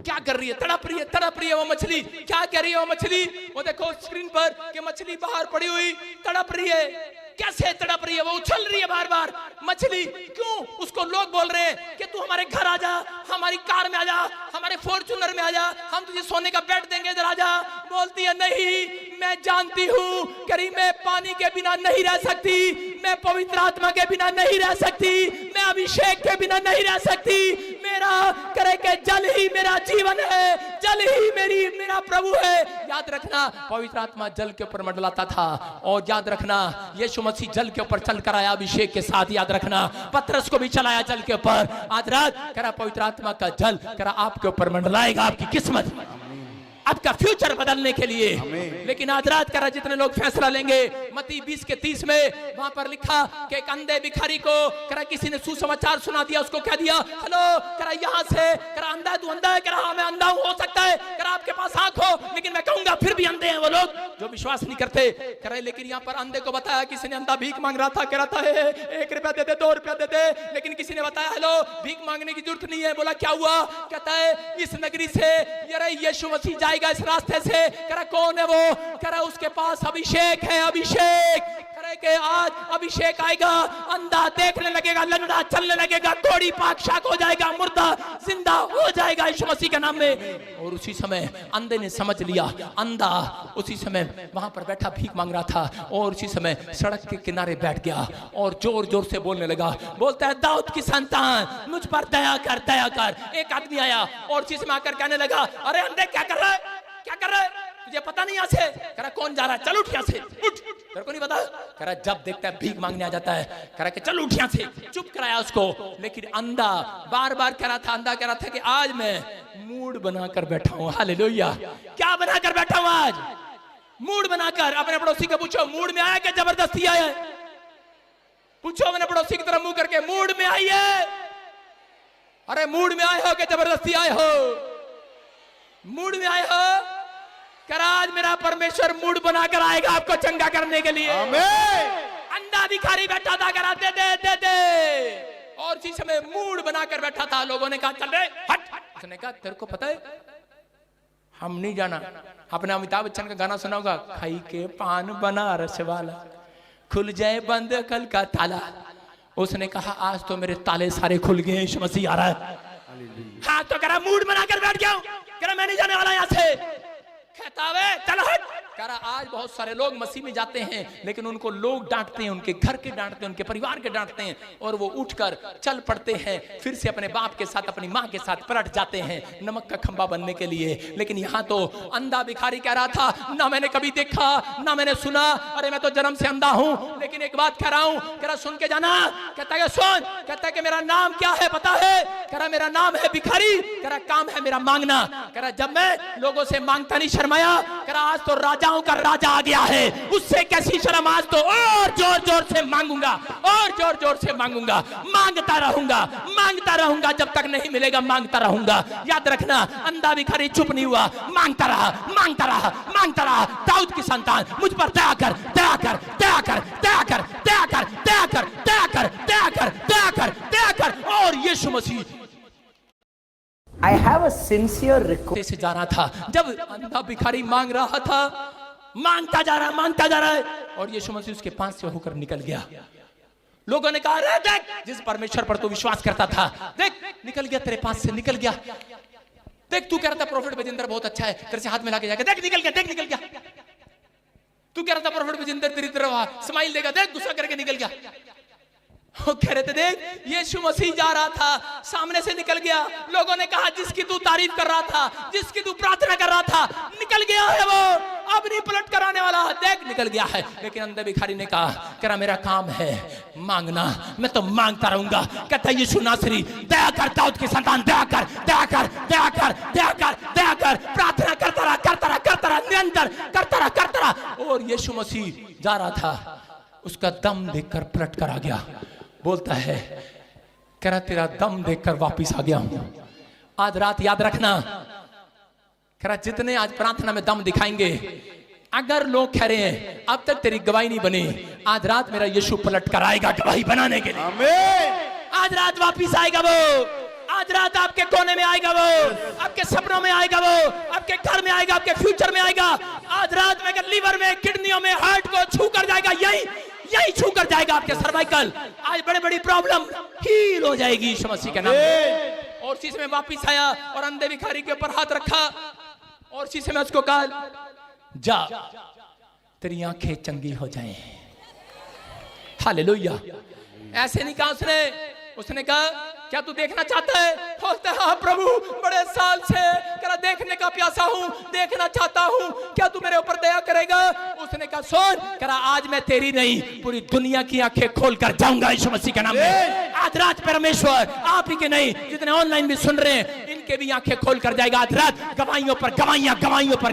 क्या कर रही है, तड़प रही है वो मछली। क्या कह रही है वो मछली? वो देखो स्क्रीन पर कि मछली बाहर पड़ी हुई तड़प रही है। कैसे तड़प रही है? वो उछल रही है बार बार मछली। क्यों? उसको लोग बोल रहे हैं कि तू हमारे घर आ जा, हमारी कार में आ जा, हमारे फॉर्च्यूनर में आ जा, हम तुझे सोने का बेड देंगे, इधर आ जा। बोलती है नहीं, मैं जानती हूँ करी मैं पानी के बिना नहीं रह सकती, मैं पवित्र आत्मा के बिना नहीं रह सकती, मैं अभिषेक के बिना नहीं रह सकती। मेरा करे के जल ही मेरा जीवन है, जल ही मेरा प्रभु है। याद रखना, पवित्र आत्मा जल के ऊपर मंडलाता था। और याद रखना, यीशु मसीह जल के ऊपर चल कर आया अभिषेक के साथ। याद रखना, पतरस को भी चलाया जल के ऊपर। आज रात करा पवित्र आत्मा का जल करा आपके ऊपर मंडलाएगा, आपकी किस्मत, आपका फ्यूचर बदलने के लिए। लेकिन आज रात करा जितने लोग फैसला लेंगे, मत्ती 20:30 में वहां पर लिखा कि एक अंधे भिखारी को करा किसी ने सुसमाचार सुना दिया, उसको कह दिया हेलो करा यहाँ से करा अंधा तू अंधा है, करा हाँ मैं अंधा हूँ, हो सकता है करा आपके पास आंख हो, लेकिन मैं कहूंगा फिर भी अंधे हैं वो लोग जो विश्वास नहीं करते। करा लेकिन यहाँ पर अंधे को बताया, किसी ने अंधा भीख मांग रहा था, कह रहा था 1 रुपया दे दे, 2 रुपया दे दे। लेकिन किसी ने बताया हेलो भीख मांगने की जरूरत नहीं है। बोला क्या हुआ? कहता है इस नगरी से यीशु मसीह जाएगा इस रास्ते से। करा कौन है वो? करा उसके पास अभिषेक है, अभिषेक। करे के आज अभिषेक आएगा, अंधा देखने लगेगा, लंगड़ा चलने लगेगा, कोड़ी पाक शाक हो जाएगा, मुर्दा जिंदा हो जाएगा यीशु मसीह के नाम में। और उसी समय अंधे ने समझ लिया, अंधा उसी समय वहां पर बैठा भीख मांग रहा था और उसी समय सड़क के किनारे बैठ गया और जोर जोर से बोलने लगा। बोलता है दाऊद की संतान मुझ पर दया कर, दया कर। एक आदमी आया और उसी समय आकर कहने लगा अरे अंधे क्या कर रहा है, क्या कर रहा है, तुझे पता नहीं यहाँ से? कह रहा कौन जा रहा है, चल उठ यहाँ से, उठ, तेरे को नहीं पता? कह रहा जब देखता है भीख मांगने आ जाता है, कह रहा कि चल उठ यहाँ से। चुप कराया उसको। लेकिन अंधा बार बार कह रहा था, अंधा कह रहा था कि आज मैं मूड बनाकर बैठा हूँ। हालेलुया। क्या बनाकर बैठा हूँ आज? मूड बनाकर। अपने पड़ोसी को पूछो मूड में आया क्या जबरदस्ती आया? पूछो अपने पड़ोसी की तरफ मुंह करके, मूड में आई है? अरे मूड में आए हो कि जबरदस्ती आए हो? मूड में आए हो? करा आज मेरा परमेश्वर मूड बनाकर आएगा आपको चंगा करने के लिए। अंधा भिखारी बैठा था, करा दे दे दे दे। और इसी समय मूड बनाकर बैठा था। लोगों ने कहा चल रे हट। उसने कहा तेरे को पता है हम नहीं जाना। आपने अमिताभ बच्चन का गाना सुना होगा, खाई के पान बनारस वाला खुल जाए बंद कल का ताला। उसने कहा आज तो मेरे ताले सारे खुल गए, यीशु मसीह आ रहा है। हाँ तो करा मूड बनाकर बैठ गया हूं, करा मैं नहीं जाने वाला यहाँ से। कहता है चलो हट। करा आज बहुत सारे लोग मसीह में जाते हैं लेकिन उनको लोग डांटते हैं, उनके घर के डांटते हैं, उनके परिवार के डांटते हैं और वो उठकर चल पड़ते हैं, फिर से अपने बाप के साथ अपनी माँ के साथ पलट जाते हैं नमक का खंबा बनने के लिए। लेकिन यहाँ तो अंधा भिखारी कह रहा था ना मैंने कभी देखा ना मैंने सुना, अरे मैं तो जन्म से अंधा हूँ। लेकिन एक बात कह रहा हूँ, कह रहा सुन के जाना। कहता है सुन, कहता है कि मेरा नाम क्या है पता है? कह रहा मेरा नाम है भिखारी, कह रहा काम है मेरा मांगना। कह रहा जब मैं लोगों से मांगता नहीं शर्माया, करा आज तो राजाओं का राजा आ गया है, उससे कैसी शर्म, आज तो और जोर जोर से मांगूंगा, और जोर जोर से मांगूंगा, मांगता रहूंगा जब तक नहीं मिलेगा, मांगता रहूंगा। याद रखना, अंधा भिखारी चुप नहीं हुआ, मांगता रहा। दाऊद की संतान, मुझ पर दया कर, दया कर, दया कर, दया कर, दया कर, दया कर, दया कर, दया कर, दया कर, दया कर। और यीशु मसीह I have a sincere request. से जा रहा था, जब अंधा भिखारी मांग रहा था, मांगता जा रहा है, और यीशु मसीह उसके पास से होकर निकल गया। लोगों ने कहा, अरे देख, जिस परमेश्वर पर तू विश्वास करता था, देख निकल गया, तेरे पास से निकल गया। देख, तू कह रहा था प्रोफेट बजिंदर बहुत अच्छा है, तेरे से हाथ मिला के जाके देख निकल गया। तू कह रहा था प्रोफेट बजिंदर तेरी तरफ स्माइल देगा, देख गुस्सा करके निकल गया। वो कह रहे थे, देख यीशु मसीह जा रहा था, सामने से निकल गया। लोगों ने कहा, जिसकी तू तारीफ कर रहा था, जिसकी तू प्रार्थना कर रहा था, निकल गया है वो, अब नहीं पलट कर आने वाला, देख निकल गया है। लेकिन अंधे भिखारी ने कहा, मेरा काम है मांगना, मैं तो मांगता रहूंगा। कहता है, यीशु नासरी, दया कर, दाऊद की संतान, दया कर, दया कर, दया कर, दया कर, दया कर। प्रार्थना करता रहा, निरंतर करता रहा। और यीशु मसीह जा रहा था, उसका दम देखकर पलट कर आ गया। बोलता है, कह रहा तेरा दम देखकर वापिस आ गया हूं। आज रात याद रखना, कह रहा जितने आज प्रार्थना में दम दिखाएंगे, अगर लोग कह रहे हैं अब तक तेरी गवाही नहीं बनी, आज रात मेरा यीशु पलट कर आएगा गवाही बनाने के लिए। आमीन। आज रात वापिस आएगा वो, आज रात आपके कोने में आएगा वो, आपके सपनों में आएगा वो, आपके घर में आएगा, आपके फ्यूचर में आएगा। आज रात में अगर लीवर में, किडनियों में, हार्ट को छू कर जाएगा, यही छू कर जाएगा आपके सर्वाइकल। आज बड़ी प्रॉब्लम हील हो जाएगी यीशु मसीह के नाम में। और शीशे में वापिस आया और अंधे भिखारी के ऊपर हाथ रखा और शीशे में उसको कहा, जा तेरी आंखें चंगी हो जाएं। हालेलुया। ऐसे नहीं कहा उसने कहा, क्या तू देखना चाहता है? बोलता है, हाँ प्रभु, बड़े साल से करा देखने का प्यासा हूँ, देखना चाहता हूँ, क्या तू मेरे ऊपर दया करेगा? उसने कहा, सुन, करा आज मैं तेरी नहीं पूरी दुनिया की आंखें खोल कर जाऊंगा यीशु मसीह के नाम में। आज रात परमेश्वर आप ही के नहीं, जितने ऑनलाइन भी सुन रहे हैं, इनके भी आंखें खोल कर जाएगा। आज रात गवाहियों पर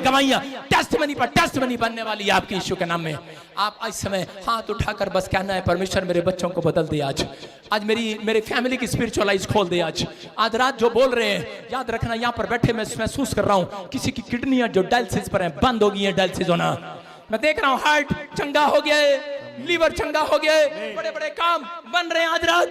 गवाहियां, टेस्टिमनी पर टेस्टिमनी बनने वाली है आपकी यीशु के नाम में। आप इस समय हाथ उठाकर बस कहना है, परमेश्वर मेरे बच्चों को बदल दे। आज मेरी फैमिली की स्पिरिचुअल आइज खोल दे। आज रात जो बोल रहे हैं, याद रखना, यहाँ पर बैठे मैं महसूस कर रहा हूँ किसी की किडनियां जो डायलिसिस पर हैं बंद हो गई है, डायलिसिस होना। मैं देख रहा हूँ हार्ट चंगा हो गया है, लीवर चंगा हो गया है, बड़े काम बन रहे हैं आज रात।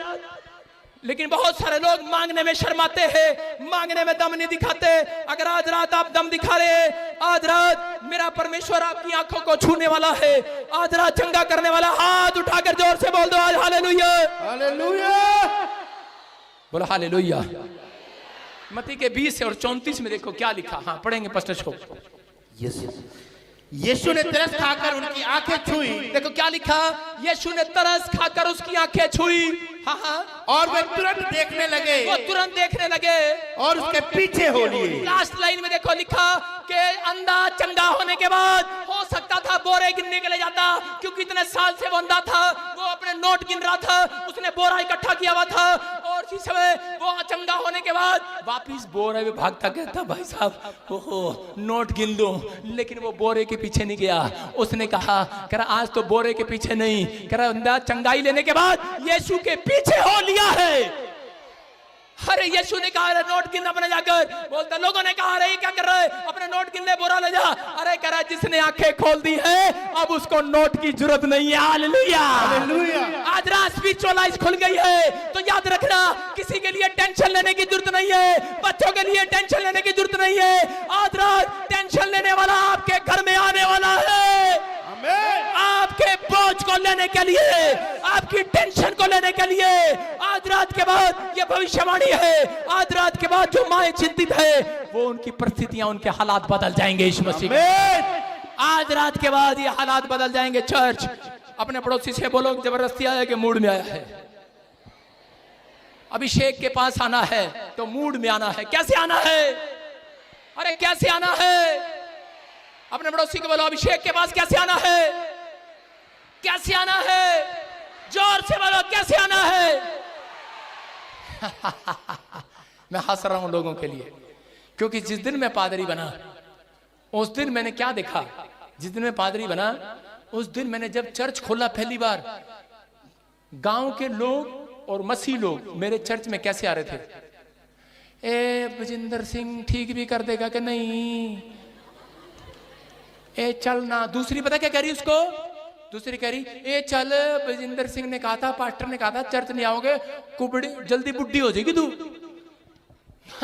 लेकिन बहुत सारे लोग मांगने में शर्माते हैं, मांगने में दम नहीं दिखाते। अगर आज रात आप दम दिखा रहे हैं, आज रात मेरा परमेश्वर आपकी आंखों को छूने वाला है, आज रात चंगा करने वाला। हाथ उठाकर जोर से बोल दो आज हालेलुया, हालेलुया, बोलो हालेलुया। मत्ती के 20 और 34 में देखो क्या लिखा। हाँ पढ़ेंगे पास्टर को। यीशु ने तरस खाकर उनकी आंखें छुई। देखो क्या लिखा, यीशु ने तरस खाकर उसकी आंखें छुई। हाँ, और वे तुरंत देखने लगे, और उसके पीछे हो लिए। लास्ट लाइन में देखो लिखा कि अंधा चंगा होने के बाद हो सकता था बोरे गिनने के लिए जाता, क्योंकि इतने साल से वो अंधा था, वो अपने नोट गिन रहा था, उसने बोरा इकट्ठा किया हुआ था। और इसी समय वो चंगा होने के बाद वापिस बोरे में भागता कहता, भाई साहब ओहो नोट गिन लो। लेकिन वो बोरे के पीछे नहीं गया। उसने कहा, कह रहा आज तो बोरे के पीछे नहीं, कह रहा अंधा चंगाई लेने के बाद यीशु के पीछे हो लिया है। अरे यीशु ने कहा, अरे नोट गिन अपने जाकर। बोलता, लोगों ने कहा, अरे क्या कर रहे हैं, अपने नोट गिन ले, बोरा ले जा। अरे कह रहा, जिसने आंखें खोल दी है अब उसको नोट की जरूरत नहीं है। Hallelujah, hallelujah. आज रात स्पिरिचुअल आइज खुल गई है। तो याद रखना, किसी के लिए टेंशन लेने की जरूरत नहीं है, बच्चों के लिए टेंशन लेने की जरूरत नहीं है। आज रात टेंशन लेने वाला आपके घर में आने वाला है। आपके बोझ को लेने के लिए, आपकी टेंशन को लेने के लिए। आज रात के बाद ये भविष्यवाणी है, आज रात के बाद जो माएं चिंतित है, वो उनकी परिस्थितियां, उनके हालात बदल जाएंगे यीशु मसीह में। आज रात के बाद ये हालात बदल जाएंगे। चर्च, अपने पड़ोसी से बोलो, जबरदस्ती आया कि मूड में आया है, अभिषेक के पास आना है तो मूड में आना है। कैसे आना है? अरे कैसे आना है? अपने पड़ोसी को बोलो, अभिषेक के पास कैसे आना है? कैसे आना है? जोर से बोलो, कैसे आना है? मैं हंस रहा हूं लोगों के लिए, क्योंकि जिस दिन मैं पादरी बना उस दिन मैंने क्या देखा, जिस दिन मैं पादरी बना, उस दिन मैंने जब चर्च खोला पहली बार, गांव के लोग और मसीह लोग मेरे चर्च में कैसे आ रहे थे। ए बजिंदर सिंह ठीक भी कर देगा कि नहीं, ए चल ना। दूसरी पता क्या कह रही उसको, दूसरी कह रही ए चल, बजिंदर सिंह ने कहा था, पास्टर ने कहा था चर्च नहीं आओगे कुबड़ी जल्दी बुढ़ी हो जाएगी तू।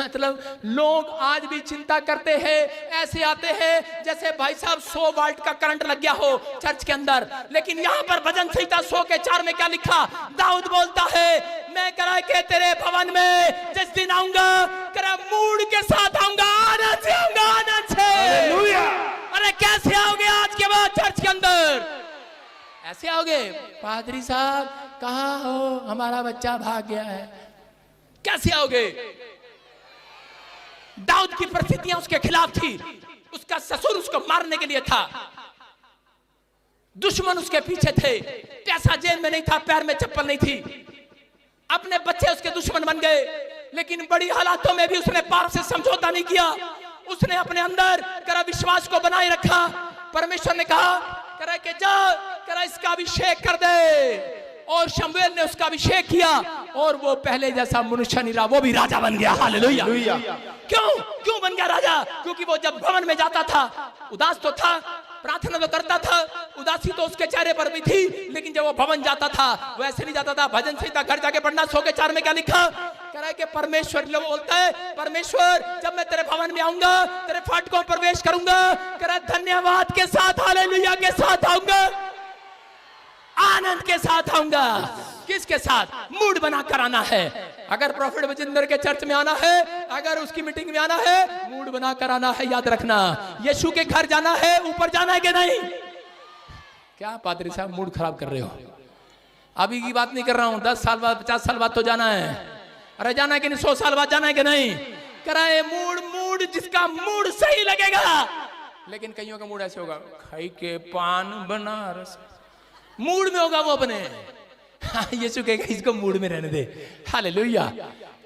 मतलब लोग आज भी चिंता करते हैं, ऐसे आते हैं जैसे भाई साहब 100 वाल्ट का करंट लग गया हो चर्च के अंदर। लेकिन यहाँ पर भजन संहिता 100 के 4 में क्या लिखा, दाऊद बोलता है मैं करा के तेरे भवन में जिस दिन आऊंगा करा मूड के साथ आऊंगा, आनंद से आऊंगा, आनंद से। अरे कैसे आओगे आज के बाद चर्च के अंदर, ऐसे आओगे पादरी साहब कहाँ हो, हमारा बच्चा भाग गया है, कैसे आओगे। दाऊद की परिस्थितियां उसके खिलाफ थी, उसका ससुर उसको मारने के लिए था, दुश्मन उसके पीछे थे, पैसा जेब में नहीं था, पैर में चप्पल नहीं थी, अपने बच्चे उसके दुश्मन बन गए। लेकिन बड़ी हालातों में भी उसने पाप से समझौता नहीं किया, उसने अपने अंदर करा विश्वास को बनाए रखा। परमेश्वर ने कहा करा कि जा करा इसका अभिषेक कर दे, और शमूएल ने उसका अभिषेक किया और वो पहले जैसा मनुष्य नहीं रहा, वो भी राजा बन गया। हालेलुया। क्यों बन गया राजा, क्योंकि वो जब भवन में जाता था उदास तो था, प्रार्थना तो करता था, उदासी तो उसके चेहरे पर भी थी, लेकिन जब वो भवन जाता था वो ऐसे नहीं जाता था। भजन संहिता घर जाके पढ़ना 100 के 4 में क्या लिखा, कह रहा है कि परमेश्वर लोग बोलता है परमेश्वर जब मैं तेरे भवन में आऊंगा तेरे फाटकों में प्रवेश करूंगा, कह रहा धन्यवाद के साथ, हालेलुया के साथ आऊंगा, आनंद के साथ आऊंगा। किसके साथ, मूड बना कर आना है। अगर प्रॉफिट बजिंदर के चर्च में आना है, अगर उसकी मीटिंग में आना है, मूड बना कर आना है। याद रखना, यीशु के घर जाना है, ऊपर जाना है कि नहीं। क्या पादरी साहब मूड खराब कर रहे हो, अभी की बात नहीं कर रहा हूं, 10 साल बाद 50 साल बाद तो जाना है। अरे जाना है कि नहीं, 100 साल बाद जाना है कि नहीं। कराए मूड जिसका मूड सही लगेगा। लेकिन कईयों का मूड ऐसे होगा, खाई के पान बनारस, मूड में होगा वो अपने। यीशु कहेगा इसको मूड में रहने दे। हालेलुया।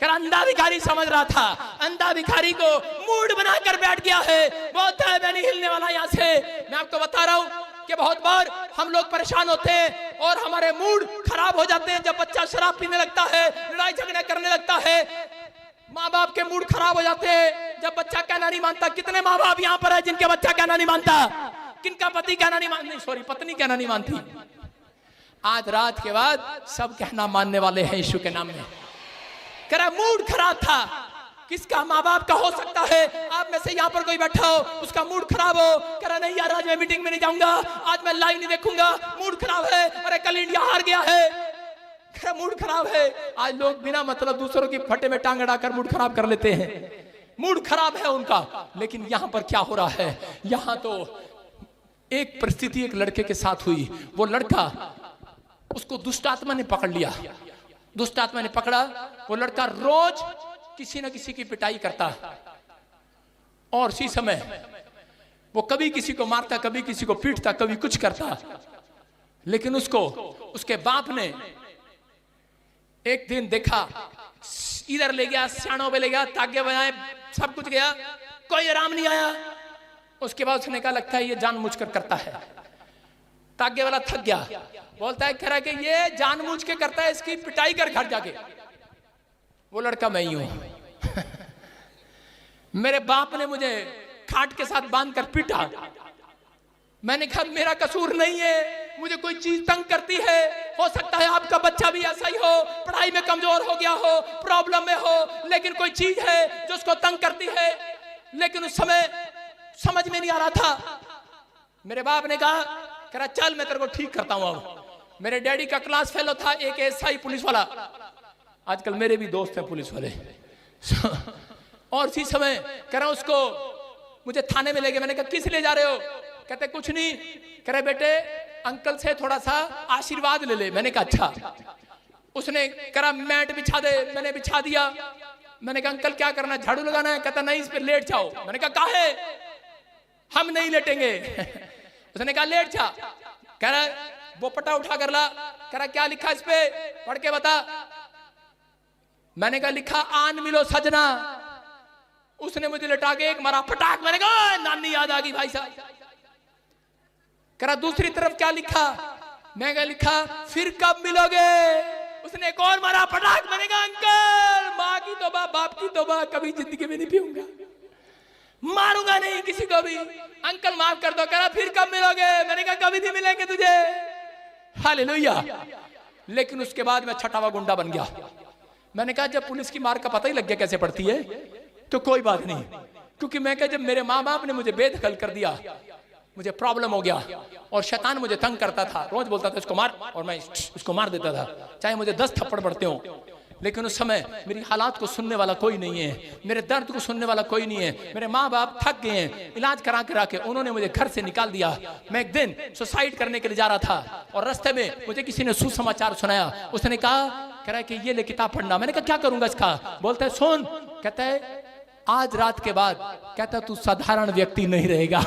कर अंधा भिखारी समझ रहा था, अंधा भिखारी को मूड बनाकर बैठ गया है, बोलता है मैं नहीं हिलने वाला यहाँ से। मैं आपको बता रहा हूँ कि बहुत बार हम लोग परेशान होते हैं और हमारे मूड खराब हो जाते हैं जब बच्चा शराब पीने लगता है, लड़ाई झगड़े करने लगता है। माँ बाप के मूड खराब हो जाते हैं जब बच्चा कहना नहीं मानता। कितने माँ बाप यहाँ पर है जिनके बच्चा कहना नहीं मानता, किनका पति कहना नहीं मान, नहीं सॉरी पत्नी कहना नहीं मानती। आज रात के बाद सब कहना मानने वाले हैं यीशु के नाम में। करा मूड खराब था, किसका, माँ बाप का हो सकता है। आप में से यहाँ पर कोई बैठा हो उसका मूड खराब हो, करा नहीं यार आज मैं मीटिंग में नहीं जाऊंगा, आज मैं लाइव नहीं देखूंगा, मूड खराब है। अरे कल इंडिया हार गया है, करा मूड खराब है। आज लोग बिना मतलब दूसरों की फटे में टांग अड़ाकर मूड खराब कर लेते हैं, मूड खराब है उनका। लेकिन यहाँ पर क्या हो रहा है, यहाँ तो एक परिस्थिति एक लड़के के साथ हुई। वो लड़का, उसको दुष्ट आत्मा ने पकड़ लिया, दुष्ट आत्मा ने पकड़ा। वो लड़का रोज किसी न किसी की पिटाई करता और इसी समय वो कभी किसी को मारता, कभी किसी को पीटता, कभी कुछ करता। लेकिन उसको उसके बाप ने एक दिन देखा, इधर ले गया, सियाणों पे ले गया, तागे बजाए, सब कुछ गया, कोई आराम नहीं आया। उसके बाद उसने कहा लगता है ये जानबूझकर करता है। तागे वाला थक गया, बोलता है कह रहा कि ये जानबूझ के करता है, इसकी पिटाई कर घर जाके। वो लड़का मैं ही हूं। मेरे बाप ने मुझे खाट के साथ बांध कर पीटा, मैंने कहा मेरा कसूर नहीं है, मुझे कोई चीज तंग करती है। हो सकता है आपका बच्चा भी ऐसा ही हो, पढ़ाई में कमजोर हो गया हो, प्रॉब्लम में हो, लेकिन कोई चीज है जो उसको तंग करती है। लेकिन उस समय समझ में नहीं आ रहा था। मेरे बाप ने कहा कह रहा चल मैं तेरे को ठीक करता हूं। अब मेरे डैडी का क्लास फेलो था एक एसआई पुलिस वाला, आजकल मेरे भी दोस्त हैं पुलिस वाले। और इसी समय कह रहा उसको मुझे थाने में ले गए। मैंने कहा किस ले जा रहे हो, कहते कुछ नहीं, कह रहे बेटे अंकल से थोड़ा सा आशीर्वाद ले ले। मैंने कहा अच्छा। उसने कहा मैट बिछा दे, मैंने बिछा दिया। मैंने कहा अंकल क्या करना है, झाड़ू लगाना है, कहता नहीं इस पे लेट जाओ। मैंने कहा काहे, हम नहीं लेटेंगे। उसने कहा लेट जा। कह रहा वो पटा उठा कर ला, कह रहा क्या लिखा इस पे, पढ़ के बता। मैंने कहा लिखा आन मिलो सजना। उसने मुझे लटा के एक मारा फटाक, मैंने कहा नानी याद आ गई भाई साहब। करा दूसरी तरफ क्या लिखा, मैं क्या लिखा, फिर कब मिलोगे। उसने एक और मारा फटाक, मैंने कहा अंकल माँ की तौबा बाप की तौबा, कभी जिंदगी में नहीं पीऊंगा, मारूंगा नहीं किसी को भी, अंकल माफ कर दो। करा फिर कब मिलोगे, मैंने कहा कभी नहीं मिलेंगे तुझे। हालेलुया। लेकिन उसके बाद मैं छठावा गुंडा बन गया। मैंने कहा जब पुलिस की मार का पता ही लग गया कैसे पड़ती है तो कोई बात नहीं, क्योंकि मैं कहा जब मेरे माँ बाप ने मुझे बेदखल कर दिया, मुझे प्रॉब्लम हो गया और शैतान मुझे तंग करता था, रोज बोलता था इसको मार, और मैं उसको मार देता था, चाहे मुझे 10 थप्पड़ पड़ते हो। लेकिन उस समय मेरी हालात को सुनने वाला कोई नहीं है, मेरे दर्द को सुनने वाला कोई नहीं है। मेरे माँ बाप थक गए हैं, इलाज करा के उन्होंने मुझे घर से निकाल दिया। मैं एक दिन सुसाइड करने के लिए जा रहा था और रास्ते में मुझे किसी ने सुसमाचार सुनाया। उसने कहा कह रहा है कि ये ले किताब पढ़ना। मैंने कहा क्या करूंगा इसका। बोलता है सुन, कहता है आज रात के बाद कहता तू साधारण व्यक्ति नहीं रहेगा।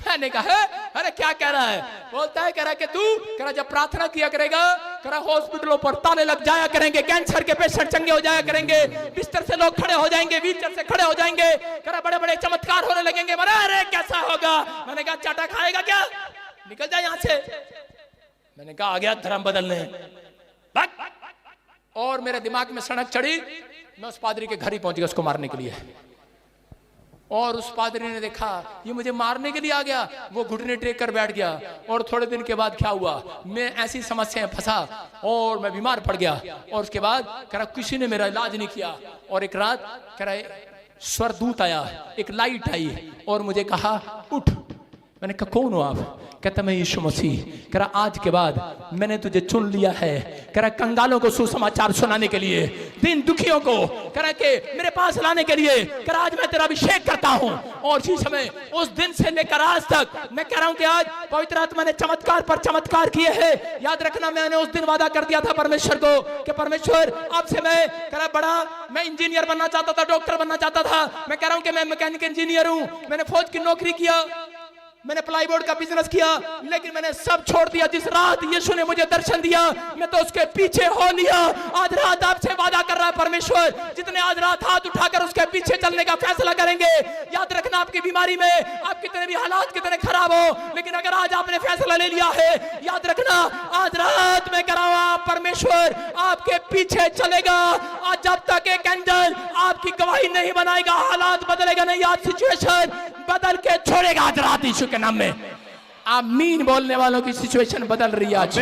मैंने कहा अरे क्या कह रहा है। बोलता है कह रहा कि तू कह रहा जब प्रार्थना किया करेगा, कह रहा हॉस्पिटलों पर ताले लग जाया करेंगे, कैंसर के पेशेंट चंगे हो जाया करेंगे, बिस्तर से लोग खड़े हो जाएंगे, व्हीलचेयर से खड़े हो जाएंगे, कह रहा बड़े बड़े चमत्कार होने लगेंगे। अरे कैसा होगा। मैंने कहा चाटा खाएगा क्या, निकल जाए यहाँ से। मैंने कहा आ गया धर्म बदलने। और मेरे दिमाग में सड़क चढ़ी, मैं उस पादरी के घर ही पहुंच गया उसको मारने के लिए। और उस पादरी ने देखा ये मुझे मारने के लिए आ गया, वो घुटने टेक कर बैठ गया। और थोड़े दिन के बाद क्या हुआ, मैं ऐसी समस्या में फंसा और मैं बीमार पड़ गया। और उसके बाद कह रहा किसी ने मेरा इलाज नहीं किया। और एक रात कह रहा स्वरदूत आया, एक लाइट आई और मुझे कहा उठ। मैंने कहा कौन हो आप। कहता मैं यीशु मसीह। कह रहा आज के बाद मैंने तुझे चुन लिया है, कह रहा कंगालों को सुसमाचार सुनाने के लिए, दिन दुखियों को कह रहा के मेरे पास लाने के लिए। कह रहा आज मैं तेरा अभिषेक करता हूं। और इसी समय उस दिन से लेकर आज तक मैं कह रहा हूं कि आज पवित्र आत्मा ने चमत्कार पर चमत्कार किए हैं। याद रखना मैंने उस दिन वादा कर दिया था परमेश्वर को कि परमेश्वर आपसे मैं कह रहा बड़ा मैं इंजीनियर बनना चाहता था, डॉक्टर बनना चाहता था। मैं कह रहा हूं कि मैं मैकेनिकल इंजीनियर हूं, मैंने फौज की नौकरी किया, मैंने प्लाईबोर्ड का बिजनेस किया, लेकिन मैंने सब छोड़ दिया। जिस रात यीशु ने मुझे दर्शन दिया मैं तो उसके पीछे हो लिया। आज रात आपसे वादा कर रहा है परमेश्वर, जितने आज रात हाथ उठाकर उसके पीछे चलने का फैसला करेंगे। याद रखना आपकी बीमारी में आप कितने भी हालात कितने खराब हो, लेकिन अगर आज आपने फैसला ले लिया है, याद रखना आज रात में करावा परमेश्वर आपके पीछे चलेगा। आज जब तक एक एंजल आपकी गवाही नहीं बनाएगा, हालात बदलेगा नहीं। आज सिचुएशन बदल के छोड़ेगा आज रात यीशु के नाम में। आमीन बोलने वालों की सिचुएशन बदल रही है आज।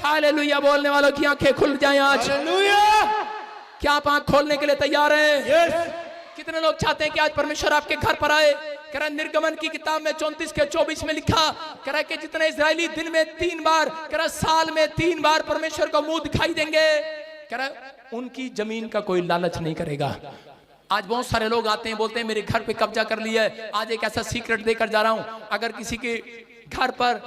हालेलुया बोलने वालों की आंखें खुल जाएं आज। क्या आप आंख खोलने के लिए तैयार हैं? कितने लोग चाहते हैं कि आज परमेश्वर आपके घर पर आए। कह रहा निर्गमन की किताब में 34 के 24 में लिखा, कह रहा कि जितने इजरायली दिन में 3 बार, कह रहा साल में 3 बार परमेश्वर को मुंह दिखाई देंगे, कह रहा उनकी जमीन का कोई लालच नहीं करेगा। आज बहुत सारे लोग आते हैं बोलते हैं मेरे घर पे कब्जा कर लिया है। आज एक ऐसा सीक्रेट देकर जा रहा हूं, अगर किसी के घर पर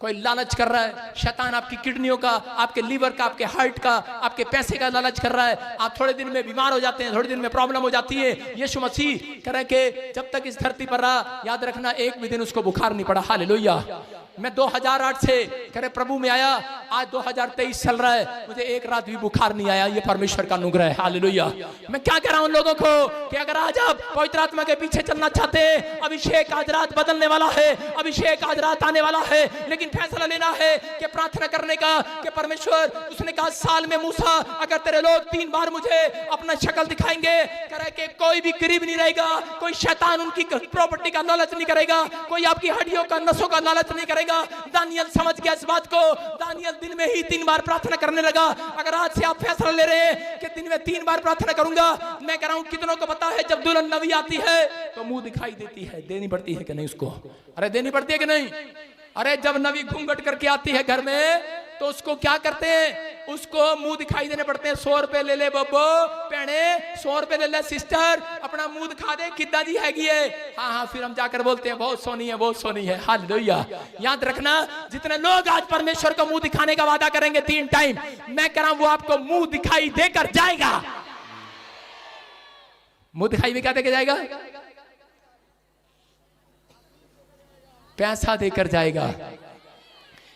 कोई लालच कर रहा है, शैतान आपकी किडनियों का, आपके लीवर का, आपके हार्ट का, आपके पैसे का लालच कर रहा है, आप थोड़े दिन में बीमार हो जाते हैं, थोड़े दिन में प्रॉब्लम हो जाती है। यीशु मसीह कह रहे कि जब तक इस धरती पर रहा, याद रखना एक भी दिन उसको बुखार नहीं पड़ा। हालेलुया। मैं 2008 से कह रहे प्रभु में आया, आज 2023 चल रहा है, मुझे एक रात भी बुखार नहीं आया। ये परमेश्वर का अनुग्रह है। हालेलुया। मैं क्या कह रहा हूं उन लोगों को कि अगर आज आप पवित्र आत्मा के पीछे चलना चाहते हैं, अभिषेक आज रात बदलने वाला है, अभिषेक आज रात आने वाला है, लेकिन फैसला लेना है कि प्रार्थना करने का कि परमेश्वर, उसने कहा साल में मूसा अगर तेरे लोग 3 बार मुझे अपना शक्ल दिखाएंगे, कह रहा है कि कोई भी करीब नहीं रहेगा, कोई शैतान उनकी प्रॉपर्टी का लालच नहीं करेगा, कोई आपकी हड्डियों का नसों का लालच नहीं करेगा। दानियल समझ गया इस बात को, दानियल दिन में ही 3 बार प्रार्थना करने लगा। अगर आज से आप फैसला ले रहे हैं कि दिन में 3 बार प्रार्थना करूंगा, मैं कह रहा हूं कितनों को पता है जब दुल्हन नवी आती है तो मुंह दिखाई देती है, देनी पड़ती है कि नहीं उसको? अरे देनी पड़ती है कि नहीं? अरे जब नवी घूंघट करके आती है घर में तो उसको क्या करते हैं, उसको मुंह दिखाई देने पड़ते हैं। 100 रुपए ले ले बब्बो पहने, 100 रुपए ले ले सिस्टर, अपना मुंह दिखा दे कितना जी हैगी है। हाँ, फिर हम जाकर बोलते हैं बहुत सोनी है, बहुत सोनी है। हालेलुया। याद रखना जितने लोग आज परमेश्वर को मुंह दिखाने का वादा करेंगे 3 टाइम, मैं कह रहा हूं वो आपको मुंह दिखाई देकर जाएगा। मुंह दिखाई भी क्या देकर जाएगा? पैसा देकर जाएगा।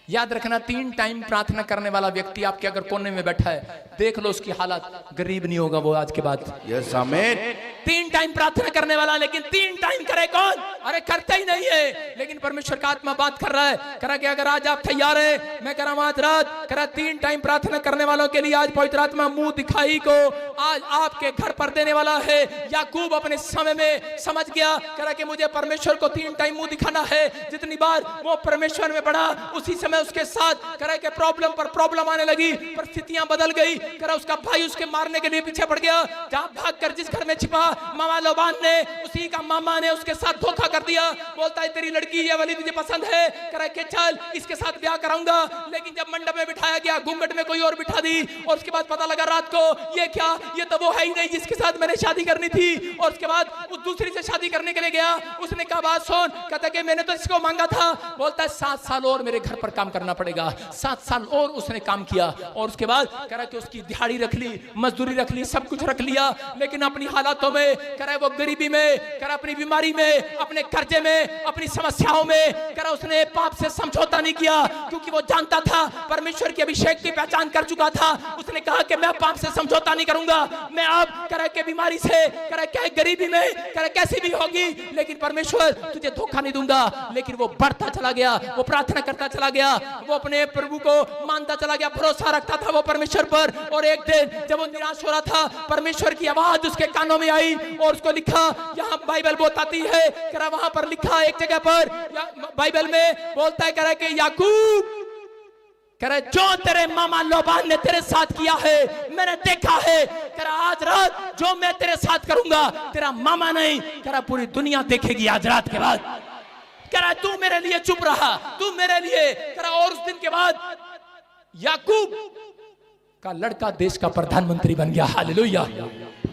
याद रखना 3 टाइम प्रार्थना करने वाला व्यक्ति आपके अगर कोने में बैठा है, देख लो उसकी हालत, गरीब नहीं होगा वो आज के बाद। यस आमीन। 3 टाइम प्रार्थना करने वाला, लेकिन 3 टाइम करे कौन? अरे करता ही नहीं है। लेकिन परमेश्वर का आत्मा बात कर रहा है, कह रहा कि अगर आज आप तैयार हैं, मैं कह रहा हूं आज रात, कह रहा 3 टाइम प्रार्थना करने वालों के लिए आज पवित्र आत्मा मुंह दिखाई को आज आपके घर पर देने वाला है। याकूब अपने समय में समझ गया, कह रहा कि मुझे परमेश्वर को 3 टाइम मुंह दिखाना है। जितनी बार वो परमेश्वर में बढ़ा, उसी समय उसके साथ कह रहा कि प्रॉब्लम पर प्रॉब्लम आने लगी, परिस्थितियां बदल गई। कह रहा उसका भाई उसके मारने के लिए पीछे पड़ गया, जहां भागकर जिस घर में छिपा मामा लोबान ने, उसी का मामा ने उसके साथ धोखा कर दिया। बोलता है तेरी लड़की ये वाली तुझे पसंद है, कह रहा कि चल इसके साथ ब्याह कराऊंगा। लेकिन जब मंडप में बिठाया गया, घूंघट में कोई और बिठा दी, और उसके बाद पता लगा रात को ये क्या, ये तो वो है ही नहीं जिसके साथ मैंने शादी करनी थी। और उसके बाद उस दूसरी से शादी करने के लिए गया। उसने कहा बात सुन, कहता कि मैंने तो इसको मांगा था। बोलता है 7 साल और मेरे घर पर काम करना पड़ेगा। 7 साल और उसने काम किया, और उसके बाद कह रहा कि उसकी दिहाड़ी रख ली, मजदूरी रख ली, सब कुछ रख लिया। लेकिन अपनी हालातों में, कह रहा वो गरीबी में, कह रहा अपनी बीमारी में, अपने कर्जे में, अपनी समस्याओं में, कह रहा उसने पाप से समझौता नहीं किया, क्योंकि वो जानता था, परमेश्वर के अभिषेक की पहचान कर चुका था। उसने कहा कि मैं पाप से समझौता नहीं करूंगा। मैं अब कह रहा कि बीमारी से, कह रहा क्या गरीबी में, कह रहा कैसी भी होगी, लेकिन परमेश्वर तुझे धोखा नहीं दूंगा। लेकिन वो बढ़ता चला गया, वो प्रार्थना करता चला गया, वो अपने प्रभु को मानता चला गया, भरोसा रखता था वो परमेश्वर पर। और एक दिन जब वो निराश हो रहा था, परमेश्वर की आवाज उसके कानों में आई, और उसको लिखा, यहाँ बाइबल बताती है, कह रहा वहां पर लिखा एक जगह पर बाइबल में बोलता है, कह रहा कि याकूब, कह रहा जो तेरे मामा लोबान ने तेरे साथ किया है मैंने देखा है। कह रहा आज रात जो मैं तेरे साथ करूंगा, तेरा मामा नहीं, कह रहा पूरी दुनिया देखेगी आज रात के बाद। कह रहा तू मेरे लिए चुप रहा, तू मेरे लिए, कह रहा और उस दिन के बाद याकूब का लड़का देश का प्रधानमंत्री बन गया। हालेलुया।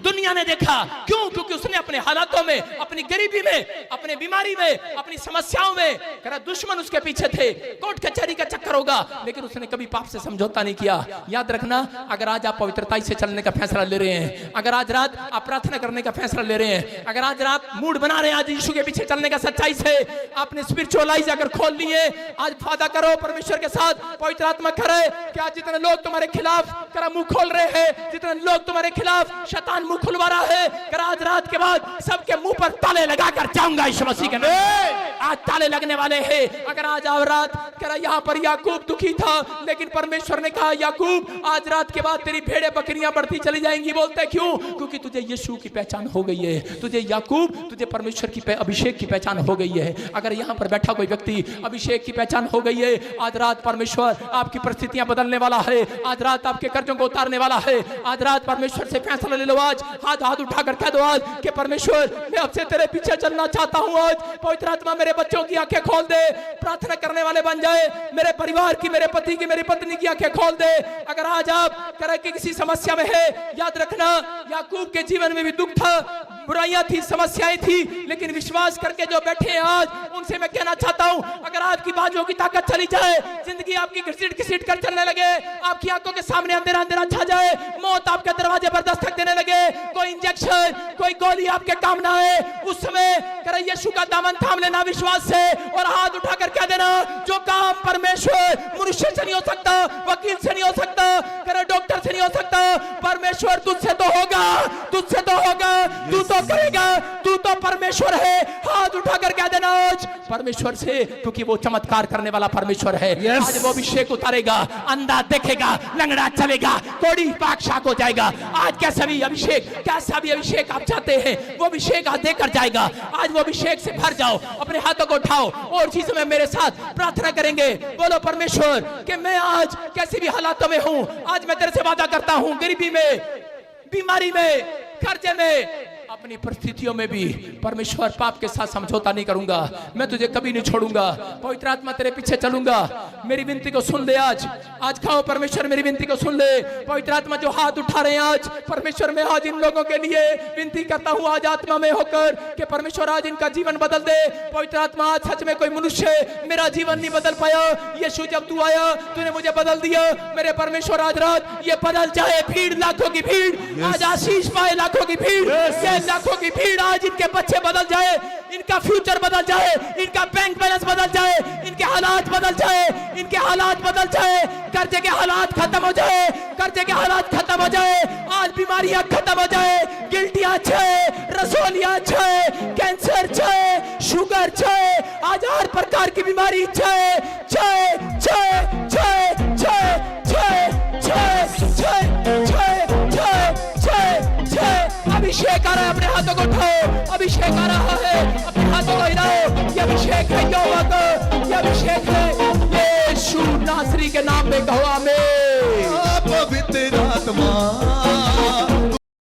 दुनिया ने देखा, क्यों? क्योंकि उसने अपने हालातों में, अपनी गरीबी में, अपनी बीमारी में, अपनी समस्याओं में, कह रहा दुश्मन उसके पीछे थे, कोर्ट कचहरी का चक्कर होगा, लेकिन उसने कभी पाप से समझौता नहीं किया। याद रखना, अगर आज आप पवित्रता से चलने का फैसला ले रहे हैं, अगर आज रात आप प्रार्थना करने का फैसला ले रहे हैं, अगर आज रात मूड बना रहे हैं आज यीशु के पीछे चलने का सच्चाई से, आपने स्पिरिचुअल अगर खोल लिए, आज वादा करो परमेश्वर के साथ, पवित्र आत्मा करे कि आज जितने लोग तुम्हारे खिलाफ करा मुंह खोल रहे हैं, जितने लोग तुम्हारे खिलाफ शैतान मुंह खुलवा रहा है, कर आज रात के बाद सबके मुंह पर ताले लगाकर जाऊंगा यीशु मसीह के नाम। आज ताले लगने वाले हैं। अगर आज रात कर यहाँ पर याकूब दुखी था, लेकिन परमेश्वर ने कहा याकूब आज रात के बाद तेरी भेड़े बकरियां बढ़ती चली जाएंगी। बोलते क्यों? क्योंकि तुझे यीशु की पहचान हो गई है, तुझे याकूब, तुझे परमेश्वर की अभिषेक की पहचान हो गई है। अगर यहाँ पर बैठा कोई व्यक्ति अभिषेक की पहचान हो गई है, आज रात परमेश्वर आपकी परिस्थितियां बदलने वाला है, आज रात आपके कर्जों को उतारने वाला है। आज रात परमेश्वर से फैसला ले लो, आज हाथ उठाकर कह दो आज कि परमेश्वर मैं अब से तेरे पीछे चलना चाहता हूं। आज पवित्र आत्मा मेरे बच्चों की आंखें खोल दे, प्रार्थना करने वाले बन जाए, मेरे परिवार की, मेरे पति की, मेरी पत्नी की आंखें खोल दे। अगर आज आप तरह की किसी समस्या में है, याद रखना याकूब के जीवन में भी दुख था, बुराइयां थी, समस्याएं थी, लेकिन विश्वास करके जो बैठे हैं आज उनसे मैं कहना चाहता हूं, अगर आपकी बाजुओं की ताकत चली जाए, जिंदगी आपकी घसीट कर चलने लगे, आपकी आंखों के सामने अंधेरा अंधेरा छा जाए, मौत आपके दरवाजे पर दस्तक देने लगे, कोई इंजेक्शन, कोई गोली आपके काम ना आए, उस समय कर यीशु का दामन थाम लेना विश्वास से और हाथ उठाकर कह देना जो काम परमेश्वर मनुष्य से नहीं हो सकता, वकील से नहीं हो सकता, कर डॉक्टर से नहीं हो सकता, परमेश्वर तुझसे तो होगा, तुझसे तो होगा, तू तो करेगा, तू तो परमेश्वर है। हाथ उठाकर कह देना आज परमेश्वर से, क्योंकि वो चमत्कार करने वाला परमेश्वर है। आज वो अभिषेक उतारेगा, अंधा देखेगा, लंगड़ा चलेगा, कोड़ी पाक हो जाएगा। आज कैसा भी अभिषेक आप चाहते हैं वो अभिषेक आज देकर जाएगा। आज वो अभिषेक से भर जाओ, अपने हाथों को उठाओ और इसी समय मेरे साथ प्रार्थना करेंगे। बोलो परमेश्वर कि मैं आज कैसी भी हालातों में हूं, आज मैं तेरे से वादा करता हूं, गरीबी में, बीमारी में, कर्जे में, अपनी परिस्थितियों में भी परमेश्वर पाप के साथ समझौता नहीं करूंगा, मैं तुझे कभी नहीं छोड़ूंगा। पवित्र आत्मा तेरे पीछे चलूंगा। मेरी विनती को सुन ले, आज खाओ परमेश्वर मेरी विनती को सुन ले। पवित्र आत्मा जो हाथ उठा रहे हैं आज, परमेश्वर मैं आज इन लोगों के लिए विनती करता हूं, आज आत्मा में होकर कि परमेश्वर आज इनका जीवन बदल दे। पवित्र आत्मा आज सच में कोई मनुष्य मेरा जीवन नहीं बदल पाया, यीशु जब तू आया तूने मुझे बदल दिया। मेरे परमेश्वर आज रात ये बदल जाए, भीड़ लाखों की भीड़ आज आशीष पाए, लाखों की भीड़, लाखों की भीड़ आज इनके बच्चे बदल जाए, इनका फ्यूचर बदल जाए, इनका बैंक बैलेंस बदल जाए, इनके हालात बदल जाए, इनके हालात बदल जाए, कर्जे के हालात खत्म हो जाए, कर्जे के हालात खत्म हो जाए, आज बीमारियां खत्म हो जाए, गिल्टी छे, रसोलिया छे, कैंसर छे, शुगर छे, आज हर प्रकार की बीमारी छे छे छे छे छे छे छे छे छे छे छे छे। अभिषेक आ रहा है, अपने हाथों को उठाओ, अभिषेक आ रहा है, अपने हाथों को हिलाओ, ये अभिषेक है यहोवा